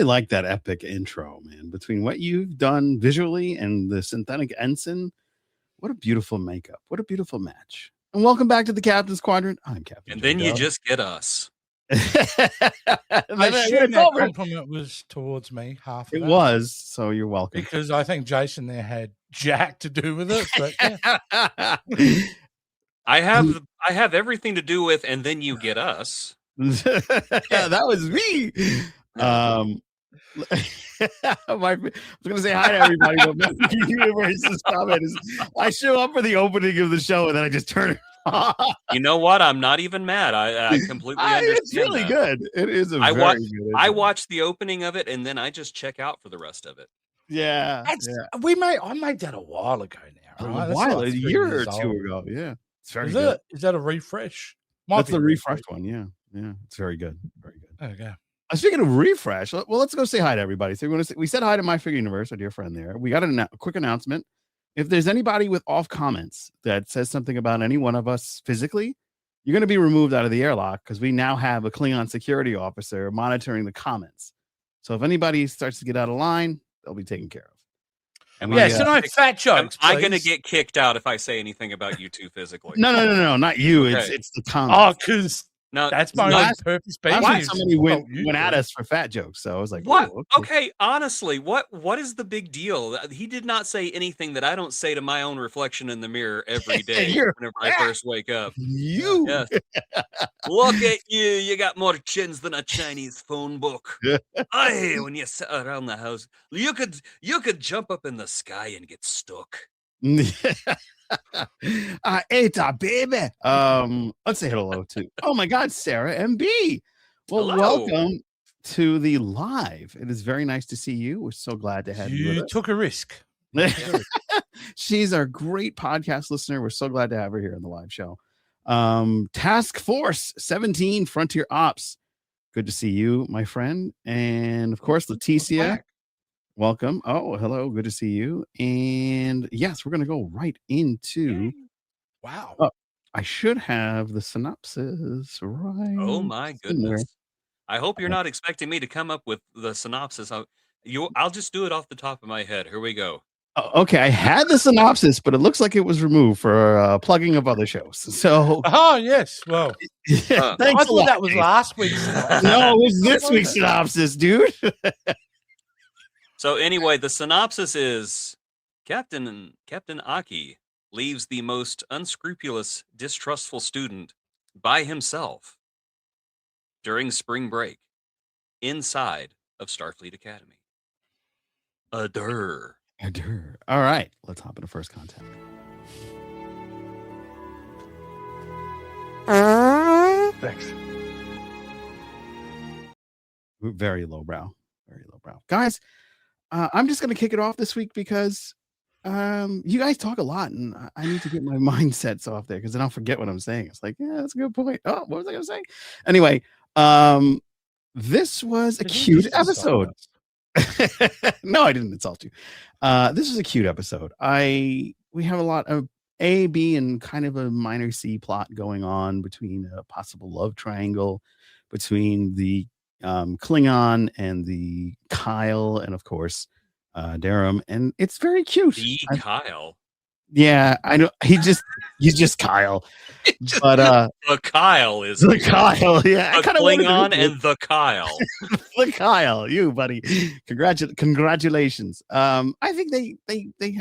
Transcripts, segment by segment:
really like that epic intro, man. Between what you've done visually and the synthetic ensign, what a beautiful makeup. What a beautiful match. And welcome back to the Captain's Quadrant. I'm Captain And then you Joe. just get us. I assume that compliment was towards me, half of It that. was, so you're welcome. Because I think Jason there had jack to do with it. But yeah. I have everything to do with, and then you get us. That was me. I was going to say hi to everybody, but Matthew Universe's comment is, I show up for the opening of the show and then I just turn it off. You know what? I'm not even mad. I completely understand. It's really good. It is I watched the opening of it and then I just check out for the rest of it. Yeah. I made that a while ago now. Right? A year or two ago. Yeah. It's very good. Is that a refresh? That's the refreshed one. Yeah. Yeah. It's very good. Very good. There we go. Speaking of refresh, well, let's go say hi to everybody. So we said hi to My Figure Universe, our dear friend there. We got a quick announcement. If there's anybody with off comments that says something about any one of us physically, you're going to be removed out of the airlock because we now have a Klingon security officer monitoring the comments. So if anybody starts to get out of line, they'll be taken care of. No fat jokes. Am I going to get kicked out if I say anything about you two physically? No, not you. Okay. It's the comments. Oh, because no, that's my purpose. Somebody went at us for fat jokes, so I was like, "What? Oh, okay, honestly, what is the big deal?" He did not say anything that I don't say to my own reflection in the mirror every day whenever I first wake up. Yes. Look at you! You got more chins than a Chinese phone book. Aye, when you sit around the house, you could jump up in the sky and get stuck. I ate a baby. Let's say hello to. Oh my God, Sarah MB. Well, hello. Welcome to the live. It is very nice to see you. We're so glad to have you. You took a risk. She's our great podcast listener. We're so glad to have her here on the live show. Task Force 17 Frontier Ops. Good to see you, my friend. And of course, Leticia. Welcome. Oh, hello. Good to see you. And yes, we're going to go right into. Wow. I should have the synopsis right. Oh my goodness. I hope you're not expecting me to come up with the synopsis. I'll just do it off the top of my head. Here we go. Okay, I had the synopsis, but it looks like it was removed for plugging of other shows. So, yes, well, thanks. I thought that was last week's synopsis. No, it was this week's synopsis, dude. So anyway, the synopsis is Captain Aki leaves the most unscrupulous, distrustful student by himself during spring break inside of Starfleet Academy. Adder. All right, let's hop into first contact. Thanks. Very lowbrow. Guys, I'm just going to kick it off this week because you guys talk a lot and I need to get my mindsets off there because then I'll forget what I'm saying. It's like, yeah, that's a good point. Oh, what was I going to say? Anyway, this was a cute episode. No, I didn't insult you. This was a cute episode. We have a lot of A, B, and kind of a minor C plot going on between a possible love triangle between the Klingon and the Kyle, and of course Darum, and it's very cute. Kyle. Yeah, I know. He's just Kyle. But the Kyle is the Kyle. Yeah, the Klingon and the Kyle. The Kyle, you buddy. Congratulations. I think they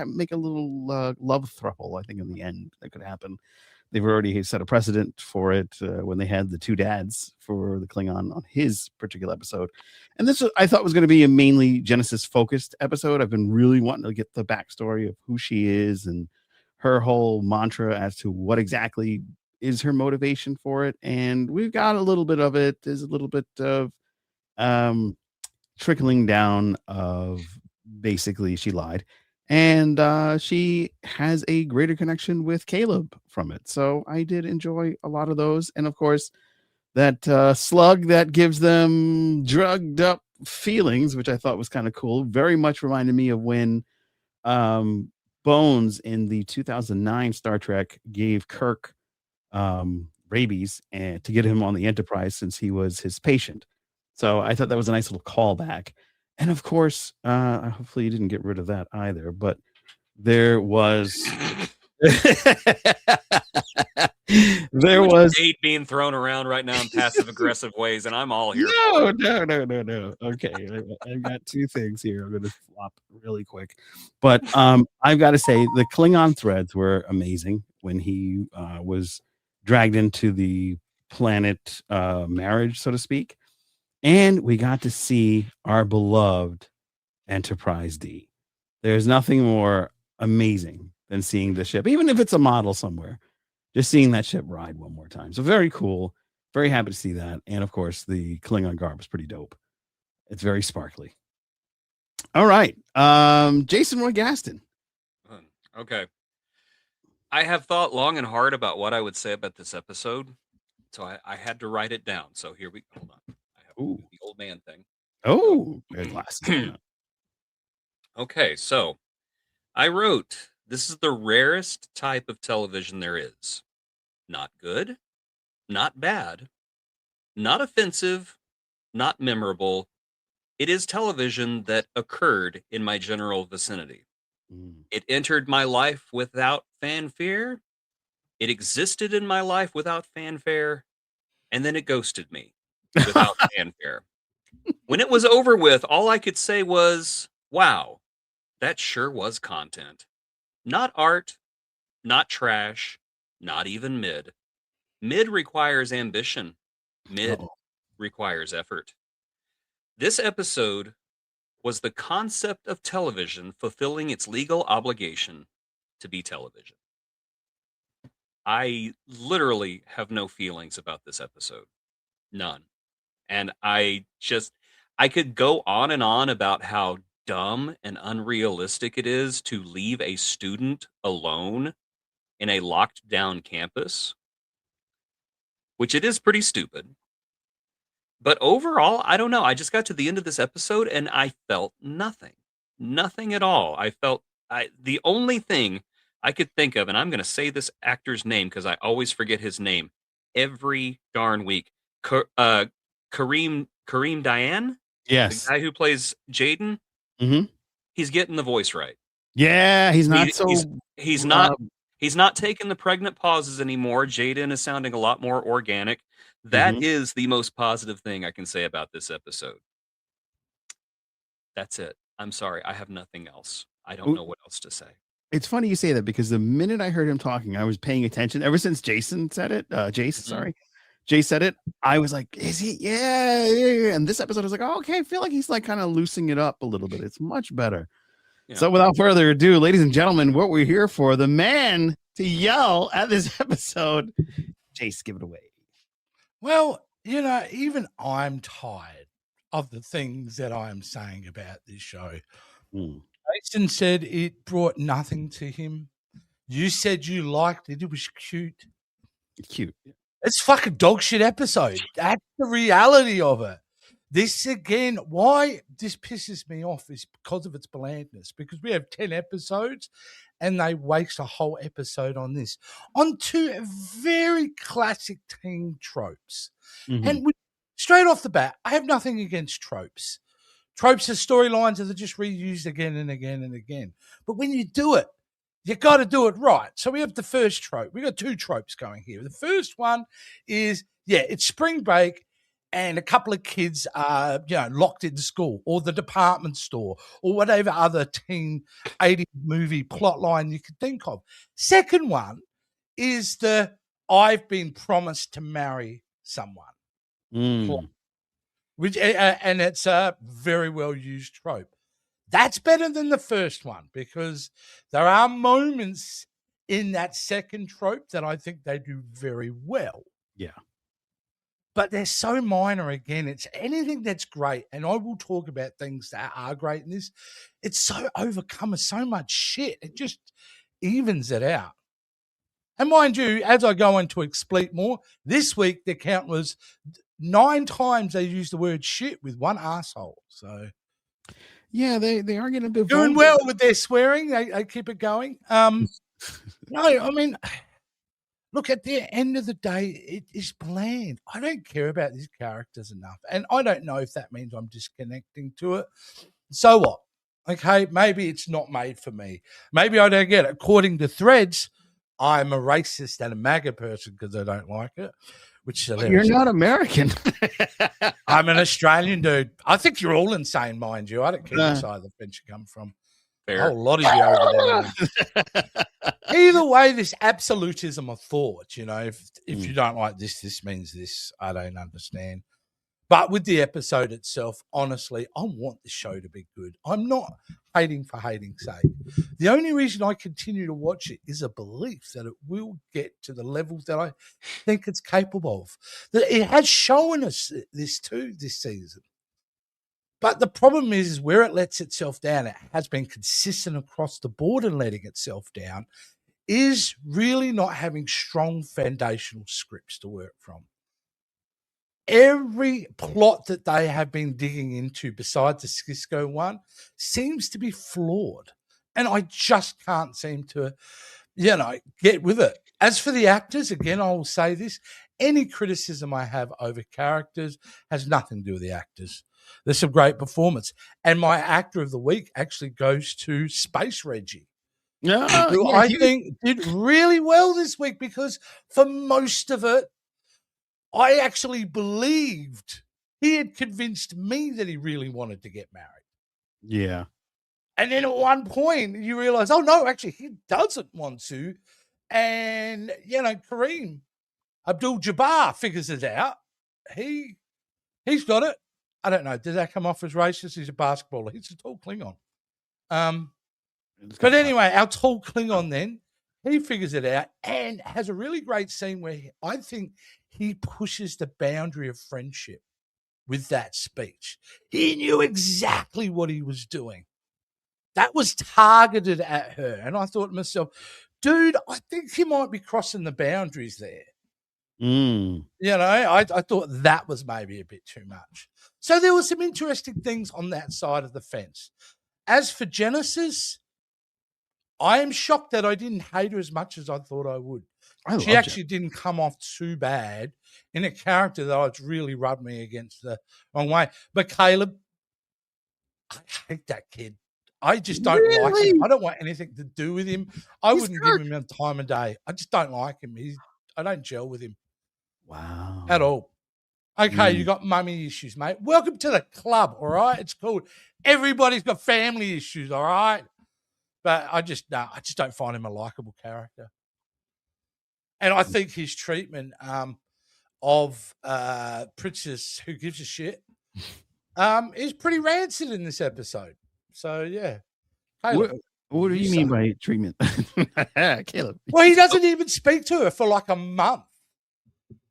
make a little love throuple. I think in the end that could happen. They've already set a precedent for it when they had the two dads for the Klingon on his particular episode. And this I thought was going to be a mainly Genesis focused episode. I've been really wanting to get the backstory of who she is and her whole mantra as to what exactly is her motivation for it. And we've got a little bit of it. There's a little bit of trickling down of basically she lied. And she has a greater connection with Caleb from it. So I did enjoy a lot of those. And of course, that slug that gives them drugged up feelings, which I thought was kind of cool, very much reminded me of when Bones in the 2009 Star Trek gave Kirk rabies and to get him on the Enterprise since he was his patient. So I thought that was a nice little callback. And of course, hopefully you didn't get rid of that either, but there was there was hate being thrown around right now in passive aggressive ways, and I'm all here. No. Okay, I've got two things here. I'm going to flop really quick, but I've got to say the Klingon threads were amazing when he was dragged into the planet marriage, so to speak, and we got to see our beloved Enterprise D. There's nothing more amazing than seeing the ship, even if it's a model somewhere. Just seeing that ship ride one more time. So very cool. Very happy to see that. And of course, the Klingon garb is pretty dope. It's very sparkly. All right. Jason Roy Gaston. Okay. I have thought long and hard about what I would say about this episode. So I had to write it down. So here we hold on. I have Ooh. the old man thing. Oh, glasses. Okay, so I wrote, this is the rarest type of television there is. Not good, not bad, not offensive, not memorable. It is television that occurred in my general vicinity. It entered my life without fanfare. It existed in my life without fanfare. And then it ghosted me without fanfare. When it was over with, all I could say was, wow, that sure was content. Not art, not trash, not even mid. Mid requires ambition. Mid requires effort. This episode was the concept of television fulfilling its legal obligation to be television. I literally have no feelings about this episode. None. And I could go on and on about how dumb and unrealistic it is to leave a student alone in a locked down campus, which it is pretty stupid. But overall, I don't know. I just got to the end of this episode and I felt nothing. Nothing at all. The only thing I could think of, and I'm going to say this actor's name because I always forget his name every darn week. Kareem Diane? Yes. The guy who plays Jaden? Mm-hmm. He's getting the voice right. Yeah, he's not He's not taking the pregnant pauses anymore. Jaden is sounding a lot more organic. That is the most positive thing I can say about this episode. That's it. I'm sorry. I have nothing else. I don't know what else to say. It's funny you say that because the minute I heard him talking, I was paying attention. Ever since Jason said it, Jay said it, I was like, is he? Yeah. And this episode I was like, oh, okay, I feel like he's like kind of loosening it up a little bit. It's much better. Yeah. So without further ado, ladies and gentlemen, what we're here for, the man to yell at this episode. Jace, give it away. Well, even I'm tired of the things that I'm saying about this show. Jason said it brought nothing to him. You said you liked it. It was cute. Cute. It's fucking dog shit episode. That's the reality of it. This again, why this pisses me off is because of its blandness. Because we have 10 episodes and they waste a whole episode on this. On two very classic teen tropes. And straight off the bat, I have nothing against tropes. Tropes are storylines that are just reused again and again and again. But when you do it, you got to do it right. So we have the first trope. We got two tropes going here. The first one is, it's spring break and a couple of kids are, locked in school or the department store or whatever other teen 80s movie plot line you could think of. Second one is the I've been promised to marry someone. Which and it's a very well used trope. That's better than the first one because there are moments in that second trope that I think they do very well. Yeah. But they're so minor again. It's anything that's great. And I will talk about things that are great in this. It's so overcome with so much shit. It just evens it out. And mind you, as I go on to explain more, this week the count was 9 times they used the word shit with one asshole. So yeah, they are getting a bit doing well with their swearing. They keep it going. No, I mean, look, at the end of the day, it is bland. I don't care about these characters enough. And I don't know if that means I'm disconnecting to it. So what? Okay, maybe it's not made for me. Maybe I don't get it. According to Threads, I'm a racist and a MAGA person because I don't like it, which is hilarious. You're not American. I'm an Australian dude. I think you're all insane, mind you. I don't care what side of the fence you come from. Fair. A whole lot of you over there. Either way, this absolutism of thought, you know, if you don't like this, this means this. I don't understand. But with the episode itself, honestly, I want the show to be good. I'm not hating for hating's sake. The only reason I continue to watch it is a belief that it will get to the levels that I think it's capable of. That it has shown us this too this season. But the problem is where it lets itself down, it has been consistent across the board in letting itself down, is really not having strong foundational scripts to work from. Every plot that they have been digging into besides the Cisco one seems to be flawed. And I just can't seem to, get with it. As for the actors, again, I will say this, any criticism I have over characters has nothing to do with the actors. There's some great performance. And my actor of the week actually goes to Space Reggie. Who I think did really well this week because for most of it, I actually believed he had convinced me that he really wanted to get married. Yeah. And then at one point you realize, oh no, actually he doesn't want to. And, Kareem Abdul-Jabbar figures it out. He's got it. I don't know. Did that come off as racist? He's a basketballer. He's a tall Klingon. But anyway, our tall Klingon then, he figures it out and has a really great scene where I think he pushes the boundary of friendship with that speech. He knew exactly what he was doing. That was targeted at her. And I thought to myself, dude, I think he might be crossing the boundaries there. I thought that was maybe a bit too much. So there were some interesting things on that side of the fence. As for Genesis, I am shocked that I didn't hate her as much as I thought I would. She actually didn't come off too bad in a character that was really rubbed me against the wrong way. But Caleb, I hate that kid. I just don't like him. I don't want anything to do with him. I wouldn't give him a time of day. I just don't like him. I don't gel with him. Wow. At all. Okay, you got mummy issues, mate. Welcome to the club, all right? It's called Everybody's Got Family Issues, all right? But I just don't find him a likable character. And I think his treatment of Princess Who Gives a Shit is pretty rancid in this episode. So, yeah. Caleb, what do you mean by treatment? Caleb. Well, he doesn't even speak to her for like a month.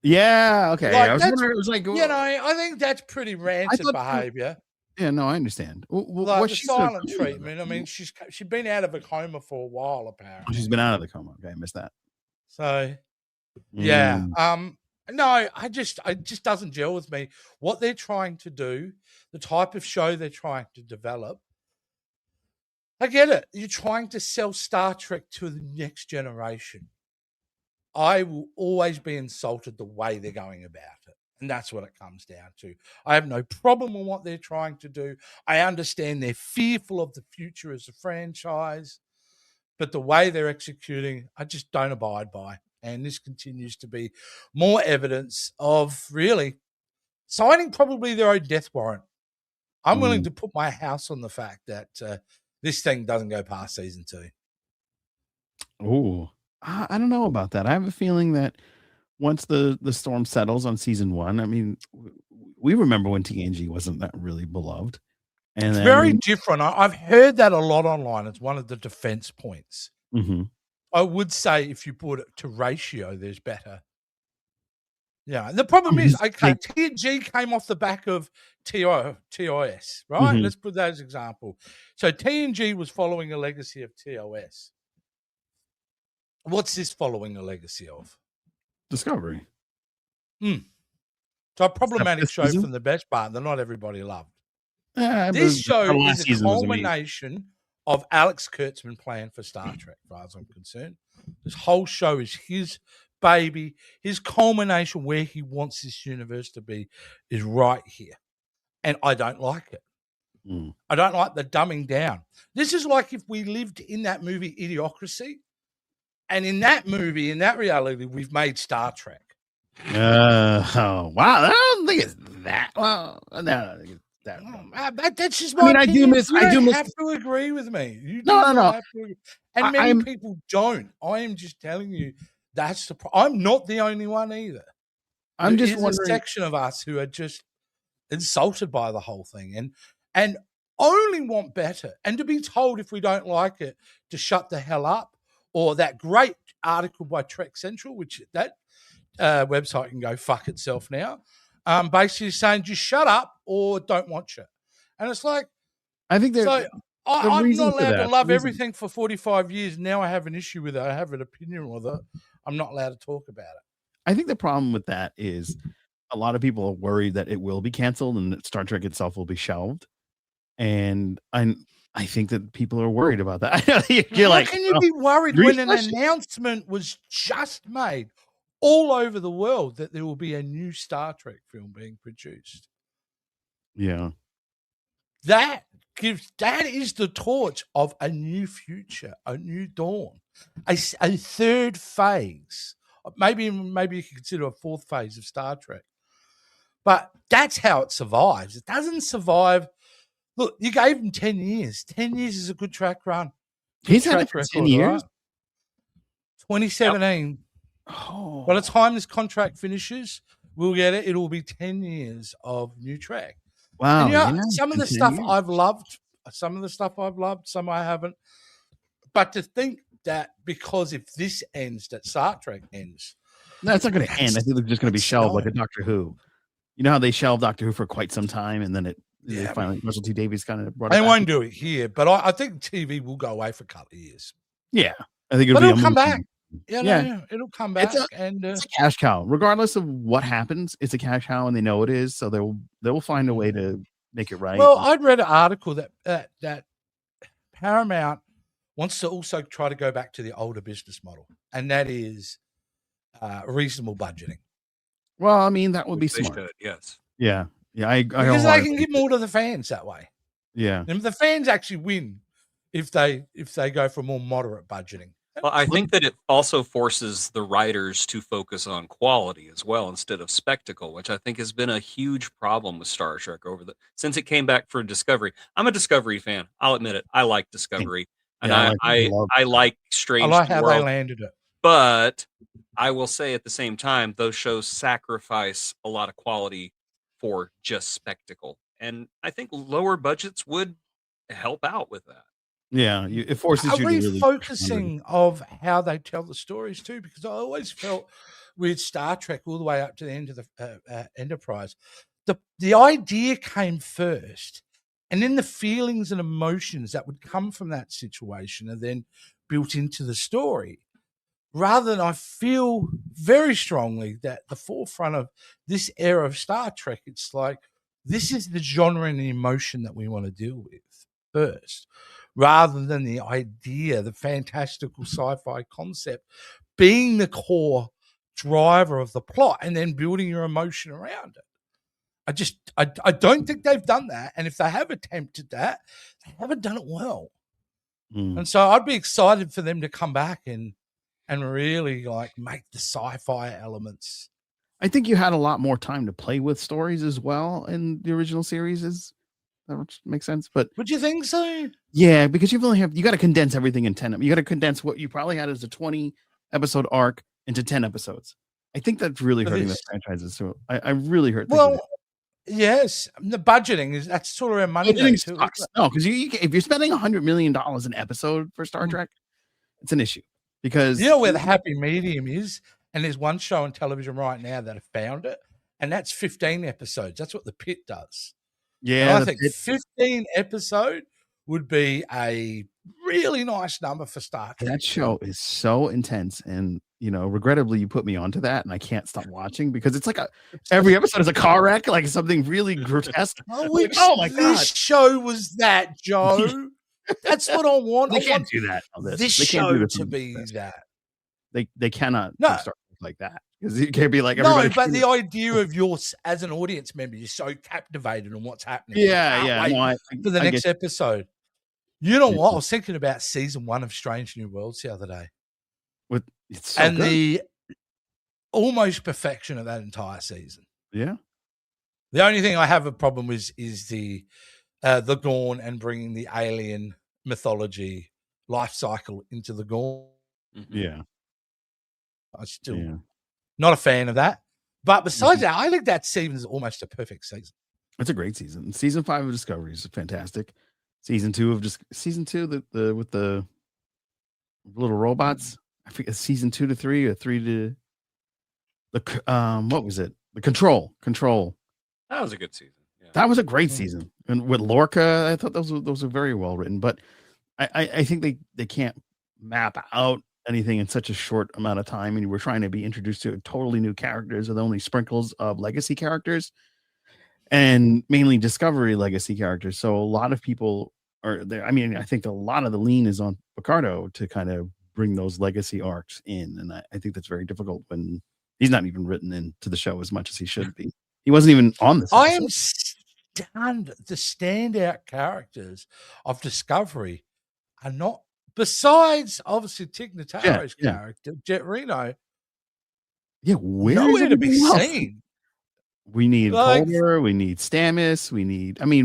Yeah, okay. Like, I was wondering, it was like, I think that's pretty rancid behavior. Yeah, no, I understand. Like the silent treatment. I mean, she's been out of a coma for a while, apparently. She's been out of the coma. Okay, I missed that. So, yeah. No, it just doesn't gel with me. What they're trying to do, the type of show they're trying to develop. I get it. You're trying to sell Star Trek to the next generation. I will always be insulted the way they're going about it. And that's what it comes down to. I have no problem with what they're trying to do. I understand they're fearful of the future as a franchise. But the way they're executing, I just don't abide by. And this continues to be more evidence of really signing probably their own death warrant. I'm willing to put my house on the fact that this thing doesn't go past season 2. Oh, I don't know about that. I have a feeling that once the storm settles on season 1, I mean, we remember when TNG wasn't that really beloved. And it's very different. I've heard that a lot online. It's one of the defense points. Mm-hmm. I would say if you put it to ratio, there's better. Yeah. The problem is, okay, TNG came off the back of TOS, right? Mm-hmm. Let's put that as an example. So TNG was following a legacy of TOS. What's this following a legacy of? Discovery. So a problematic show from the best part that not everybody loved. This show is a culmination of Alex Kurtzman's plan for Star Trek, as far as I'm concerned. This whole show is his baby, his culmination where he wants this universe to be is right here. And I don't like it. Mm. I don't like the dumbing down. This is like if we lived in that movie Idiocracy, and in that movie, in that reality, we've made Star Trek. Oh wow! I don't think it's that. Well, no, I don't think it's that. That's just I my mean, opinion. I do miss. Have to agree with me. You do No. not have to agree. And many I'm people don't. I am just telling you that's the problem. I'm not the only one either. I'm There just is wondering. a section of us who are just insulted by the whole thing and only want better. And to be told if we don't like it to shut the hell up, or that great article by Trek Central, which that website can go fuck itself now, basically saying just shut up or don't watch it. And it's like, I think so I'm reason not for allowed to that, love the reason- everything for 45 years. Now I have an issue with it. I have an opinion with it. I'm not allowed to talk about it. I think the problem with that is a lot of people are worried that it will be canceled and that Star Trek itself will be shelved. And I think that people are worried about that. You're How like, can you "Oh, be worried when an refresh it." announcement was just made all over the world that there will be a new Star Trek film being produced? Yeah. That is the torch of a new future, a new dawn, a third phase. Maybe you could consider a fourth phase of Star Trek. But that's how it survives. It doesn't survive. Look, you gave him 10 years. 10 years is a good track run. He's had it for 10 years. Right? 2017. Oh. By the time this contract finishes, we'll get it. It'll be 10 years of new track. Wow. And yeah, some of the stuff I've loved, some I haven't. But to think that because if this ends, that Star Trek ends. No, it's not going to end. I think they're just going to be shelved like a Doctor Who. You know how they shelved Doctor Who for quite some time, and then they finally Russell T Davies kind of brought it back. They won't do it here, but I think TV will go away for a couple of years. Yeah, I think it'll come back. Yeah, it'll come back. It's a cash cow, regardless of what happens. It's a cash cow, and they know it is, so they will find a way to make it right. Well, I'd read an article that Paramount wants to also try to go back to the older business model, and that is reasonable budgeting. Well, I mean, that would be smart. Should, yes. Yeah. Because they can give more to the fans that way. Yeah. And the fans actually win if they go for more moderate budgeting. Well, I think that it also forces the writers to focus on quality as well instead of spectacle, which I think has been a huge problem with Star Trek since it came back for Discovery. I'm a Discovery fan. I'll admit it. I like Discovery. And I like Strange I like how World, they landed it. But I will say at the same time, those shows sacrifice a lot of quality for just spectacle. And I think lower budgets would help out with that. Yeah, it forces you to really refocusing of how they tell the stories too, because I always felt with Star Trek all the way up to the end of the Enterprise, the idea came first, and then the feelings and emotions that would come from that situation are then built into the story. Rather than, I feel very strongly that the forefront of this era of Star Trek, it's like this is the genre and the emotion that we want to deal with first, rather than the idea, the fantastical sci-fi concept being the core driver of the plot and then building your emotion around it. I don't think they've done that. And if they have attempted that, they haven't done it well. And so I'd be excited for them to come back and really like make the sci-fi elements. I think you had a lot more time to play with stories as well in the original series. That makes sense. But would you think so? Yeah, because you got to condense everything in 10. You got to condense what you probably had as a 20 episode arc into 10 episodes. I think that's really hurting the franchises. So I really hurt. Well, yes, the budgeting that's sort of around money. Sucks. No, because if you're spending $100 million an episode for Star Trek, it's an issue. Because you know where the happy medium is, and there's one show on television right now that have found it, and that's 15 episodes. That's what The Pit does. Yeah, and I think 15 episode would be a really nice number for Star Trek. That show is so intense, and regrettably, you put me onto that, and I can't stop watching because it's like every episode is a car wreck, like something really grotesque. Oh my god, this show was that, Joe. That's what I want. They can't do that. This show to be that. They cannot. No, like that because you can't be like No, everybody. but the idea of yours as an audience member, you're so captivated on what's happening. Yeah, I yeah. can't No, wait for the I next get episode. You know you. what? I was thinking about season 1 of Strange New Worlds the other day, With it's so and good. the almost perfection of that entire season. Yeah. The only thing I have a problem with is the Gorn and bringing the alien mythology life cycle into the Gorn. Yeah. I'm still not a fan of that. But besides that, I think that season is almost a perfect season. It's a great season. Season 5 of Discovery is fantastic. Season 2 of season 2 the with the little robots. I forget season 2 to 3 or 3 to the what was it? The Control. That was a good season. Yeah. That was a great season. And with Lorca, I thought those were very well written. But I think they can't map out anything in such a short amount of time. And we're trying to be introduced to totally new characters with only sprinkles of legacy characters and mainly Discovery legacy characters. So a lot of people are there. I mean, I think a lot of the lean is on Picardo to kind of bring those legacy arcs in. And I think that's very difficult when he's not even written into the show as much as he should be. He wasn't even on this episode. I am stunned. The standout characters of Discovery are not, besides obviously Tig Notaro's character, Jet Reno. Yeah, where nowhere is to be else? seen. We need Culber, we need Stamets,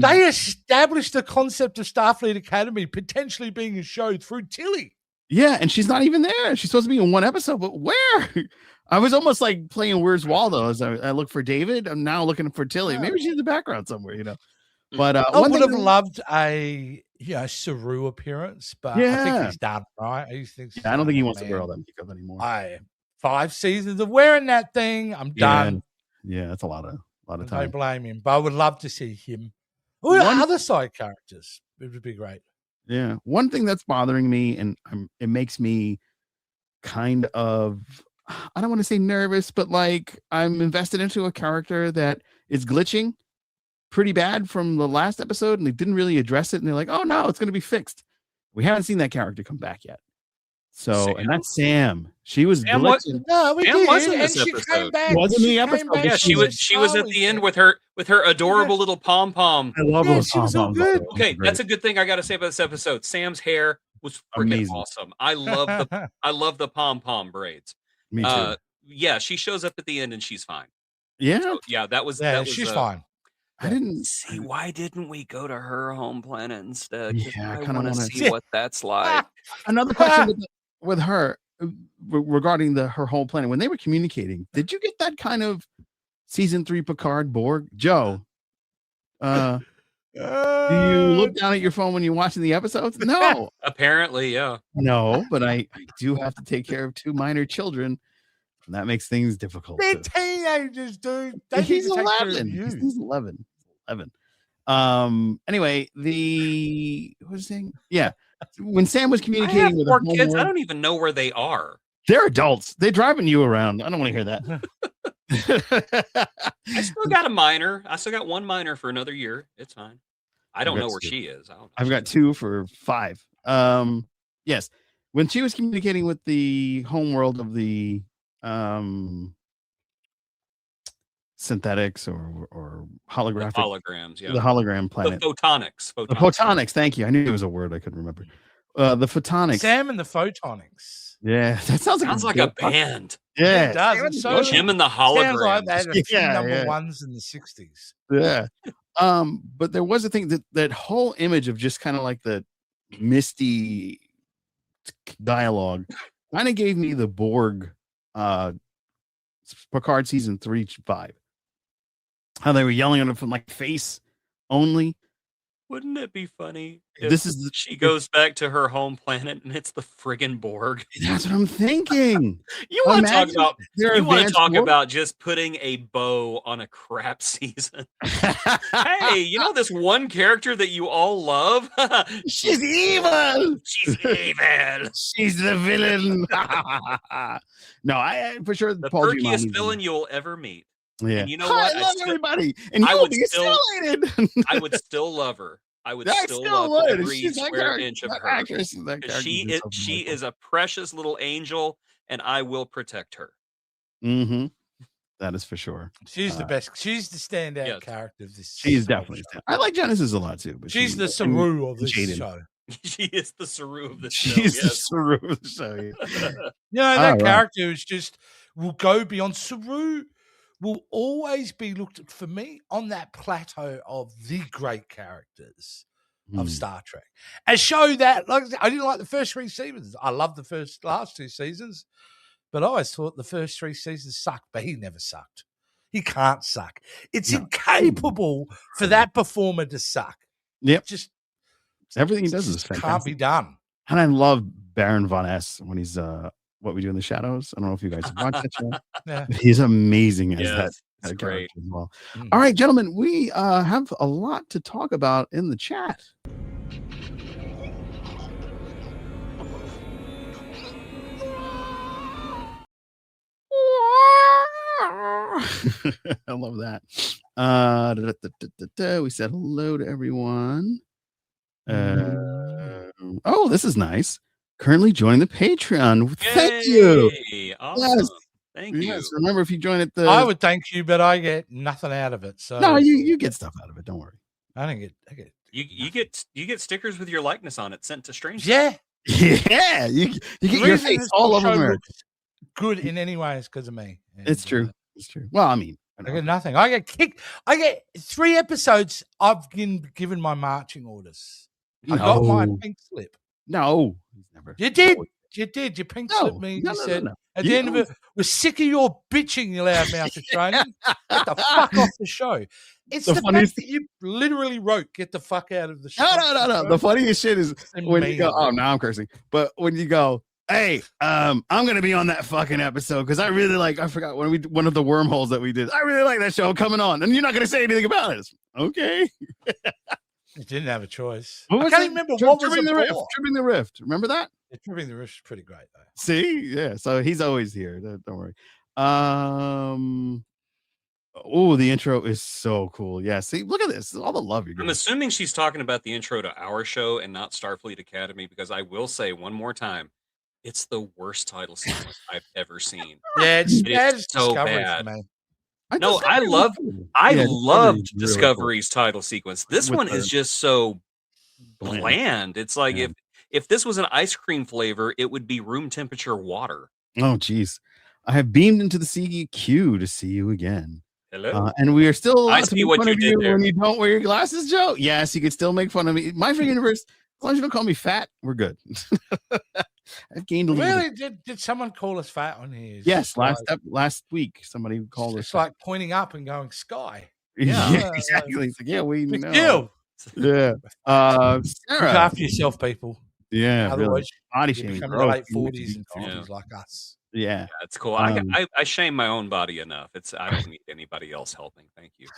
they established the concept of Starfleet Academy potentially being a show through Tilly. Yeah, and she's not even there. She's supposed to be in one episode, but where? I was almost like playing Where's Waldo as I look for David. I'm now looking for Tilly. Maybe she's in the background somewhere, But I would have loved a Saru appearance, but I think he's done, right? I don't think he wants to wear all that makeup anymore. 5 seasons of wearing that thing, I'm done. Yeah, that's a lot of time. Don't blame him, but I would love to see him. Or other side characters. It would be great. Yeah. One thing that's bothering me, and it makes me kind of, I don't want to say nervous, but like I'm invested into a character that is glitching pretty bad from the last episode, and they didn't really address it. And they're like, oh no, it's going to be fixed. We haven't seen that character come back yet. So, and that's Sam. She was glitching. No, we did. Wasn't And this she episode. came back. Wasn't the episode? Yeah, she was at the end with her adorable little pom pom. I love those she was so pom-poms. good. Okay, that's a good thing I got to say about this episode. Sam's hair was freaking Amazing. awesome. I love the pom pom braids. Me too. Yeah, she shows up at the end and she's fine. Yeah, So, yeah, she's fine. I didn't see why didn't we go to her home planet instead? Yeah, I I kind of want to want see what that's like. Another question with her regarding her whole planet. When they were communicating, did you get that kind of season 3 Picard Borg? Joe, do you look down at your phone when you're watching the episodes? No. Apparently, yeah. No, but I do have to take care of 2 minor children, and that makes things difficult. They're teenagers, dude. He's 11. He's 11. Anyway, what was saying? Yeah. When Sam was communicating with 4 kids, I don't even know where they are. They're adults. They're driving you around. I don't want to hear that. I still got a minor. I still got 1 minor for another year. It's fine. I don't know where she is. I've got 2 for 5. Yes. When she was communicating with the homeworld of the synthetics or holographic holograms, the hologram planet, the photonics. The photonics. Thank you. I knew it was a word I couldn't remember. The photonics. Sam and the Photonics. Yeah, that sounds like a band. Yeah, it does. So Jim and the holograms. Like that a few number ones in the 60s. Yeah. But there was a thing that whole image of just kind of like the misty dialogue kind of gave me the Borg Picard season 3-5. How they were yelling at him from like face only. Wouldn't it be funny if she goes back to her home planet and it's the friggin' Borg? That's what I'm thinking. You want to talk about just putting a bow on a crap season? Hey, you know this one character that you all love? She's evil. She's evil. She's the villain. No, I for sure the perkiest villain you'll ever meet. Yeah, and you know what? I love everybody, and you will be assimilated. I would still love her. I would still love every square inch of her. She is a precious little angel, and I will protect her. Mm-hmm. That is for sure. She's the best. She's the standout Yes. character of this. She's whole definitely. show. I like Genesis a lot too, but She's the Saru of this Jaden. show. She is the Saru of the show. She's the Yes. Saru of the show. Yeah. You know, that All right. character is just will go beyond. Saru will always be looked at for me on that plateau of the great characters of Star Trek. A show that, like I said, I didn't like the first 3 seasons. I love the last 2 seasons, but I always thought the first 3 seasons sucked. But he never sucked. He can't suck. It's incapable for that performer to suck. Yep. Just everything he does is fantastic. Can't be done. And I love Baron Von S when he's What We Do in the Shadows. I don't know if you guys have watched that show. Yeah. He's amazing as that That's character great. as well. All right, gentlemen, we have a lot to talk about in the chat. I love that. We said hello to everyone. Oh, this is nice. Currently joining the Patreon. Thank you. Awesome. Yes. Thank you. Yes. Remember, if you join at the, I would thank you, but I get nothing out of it. So no, you get stuff out of it. Don't worry. I don't get. You get stickers with your likeness on it sent to strangers. Yeah, Yeah, you get your reason face this all whole over show America. looks good in any way is because of me. And, It's true. It's true. Well, I mean, I get nothing. I get kicked. I get 3 episodes. I've given my marching orders. I got my pink slip. No, he's never. You did. You did. You pink slipped me. No, You no, said no. at the end of it, we're sick of your bitching, you loudmouth Australian. Get the fuck off the show. It's the fact that you literally wrote, "Get the fuck out of the show." No. The funniest shit is when you go, oh, now I'm cursing. But when you go, hey, I'm gonna be on that fucking episode because I really like. I forgot one of the wormholes that we did. I really like that show coming on, and you're not gonna say anything about it. Okay. It didn't have a choice. I can't remember what was Trimming the Rift. Remember that? Yeah, Trimming the Rift is pretty great though. See, yeah. So he's always here. Don't worry. Oh, the intro is so cool. Yeah. See, look at this. All the love you're I'm getting. assuming she's talking about the intro to our show and not Starfleet Academy, because I will say one more time, it's the worst title sequence I've ever seen. Yeah, it's so bad. For me. No, I loved really Discovery's title sequence. This one is just so bland. It's like if this was an ice cream flavor, it would be room temperature water. Oh, geez. I have beamed into the CQ to see you again. Hello. And we are still I see what you did there. When you don't wear your glasses, Joe. Yes, you can still make fun of me. My free universe, as long as you don't call me fat, we're good. I've gained a little. Really? Did someone call us fat on here? Yes, last week somebody called us. It's like pointing up and going sky. Yeah, exactly. It's like, yeah, we know. Deal. Yeah. Sarah, look Sarah. after yourself, people. Yeah, Otherwise, really. Body you shaming. become in the late 40s and 50s like us. Yeah, that's cool. I shame my own body enough. I don't need anybody else helping. Thank you.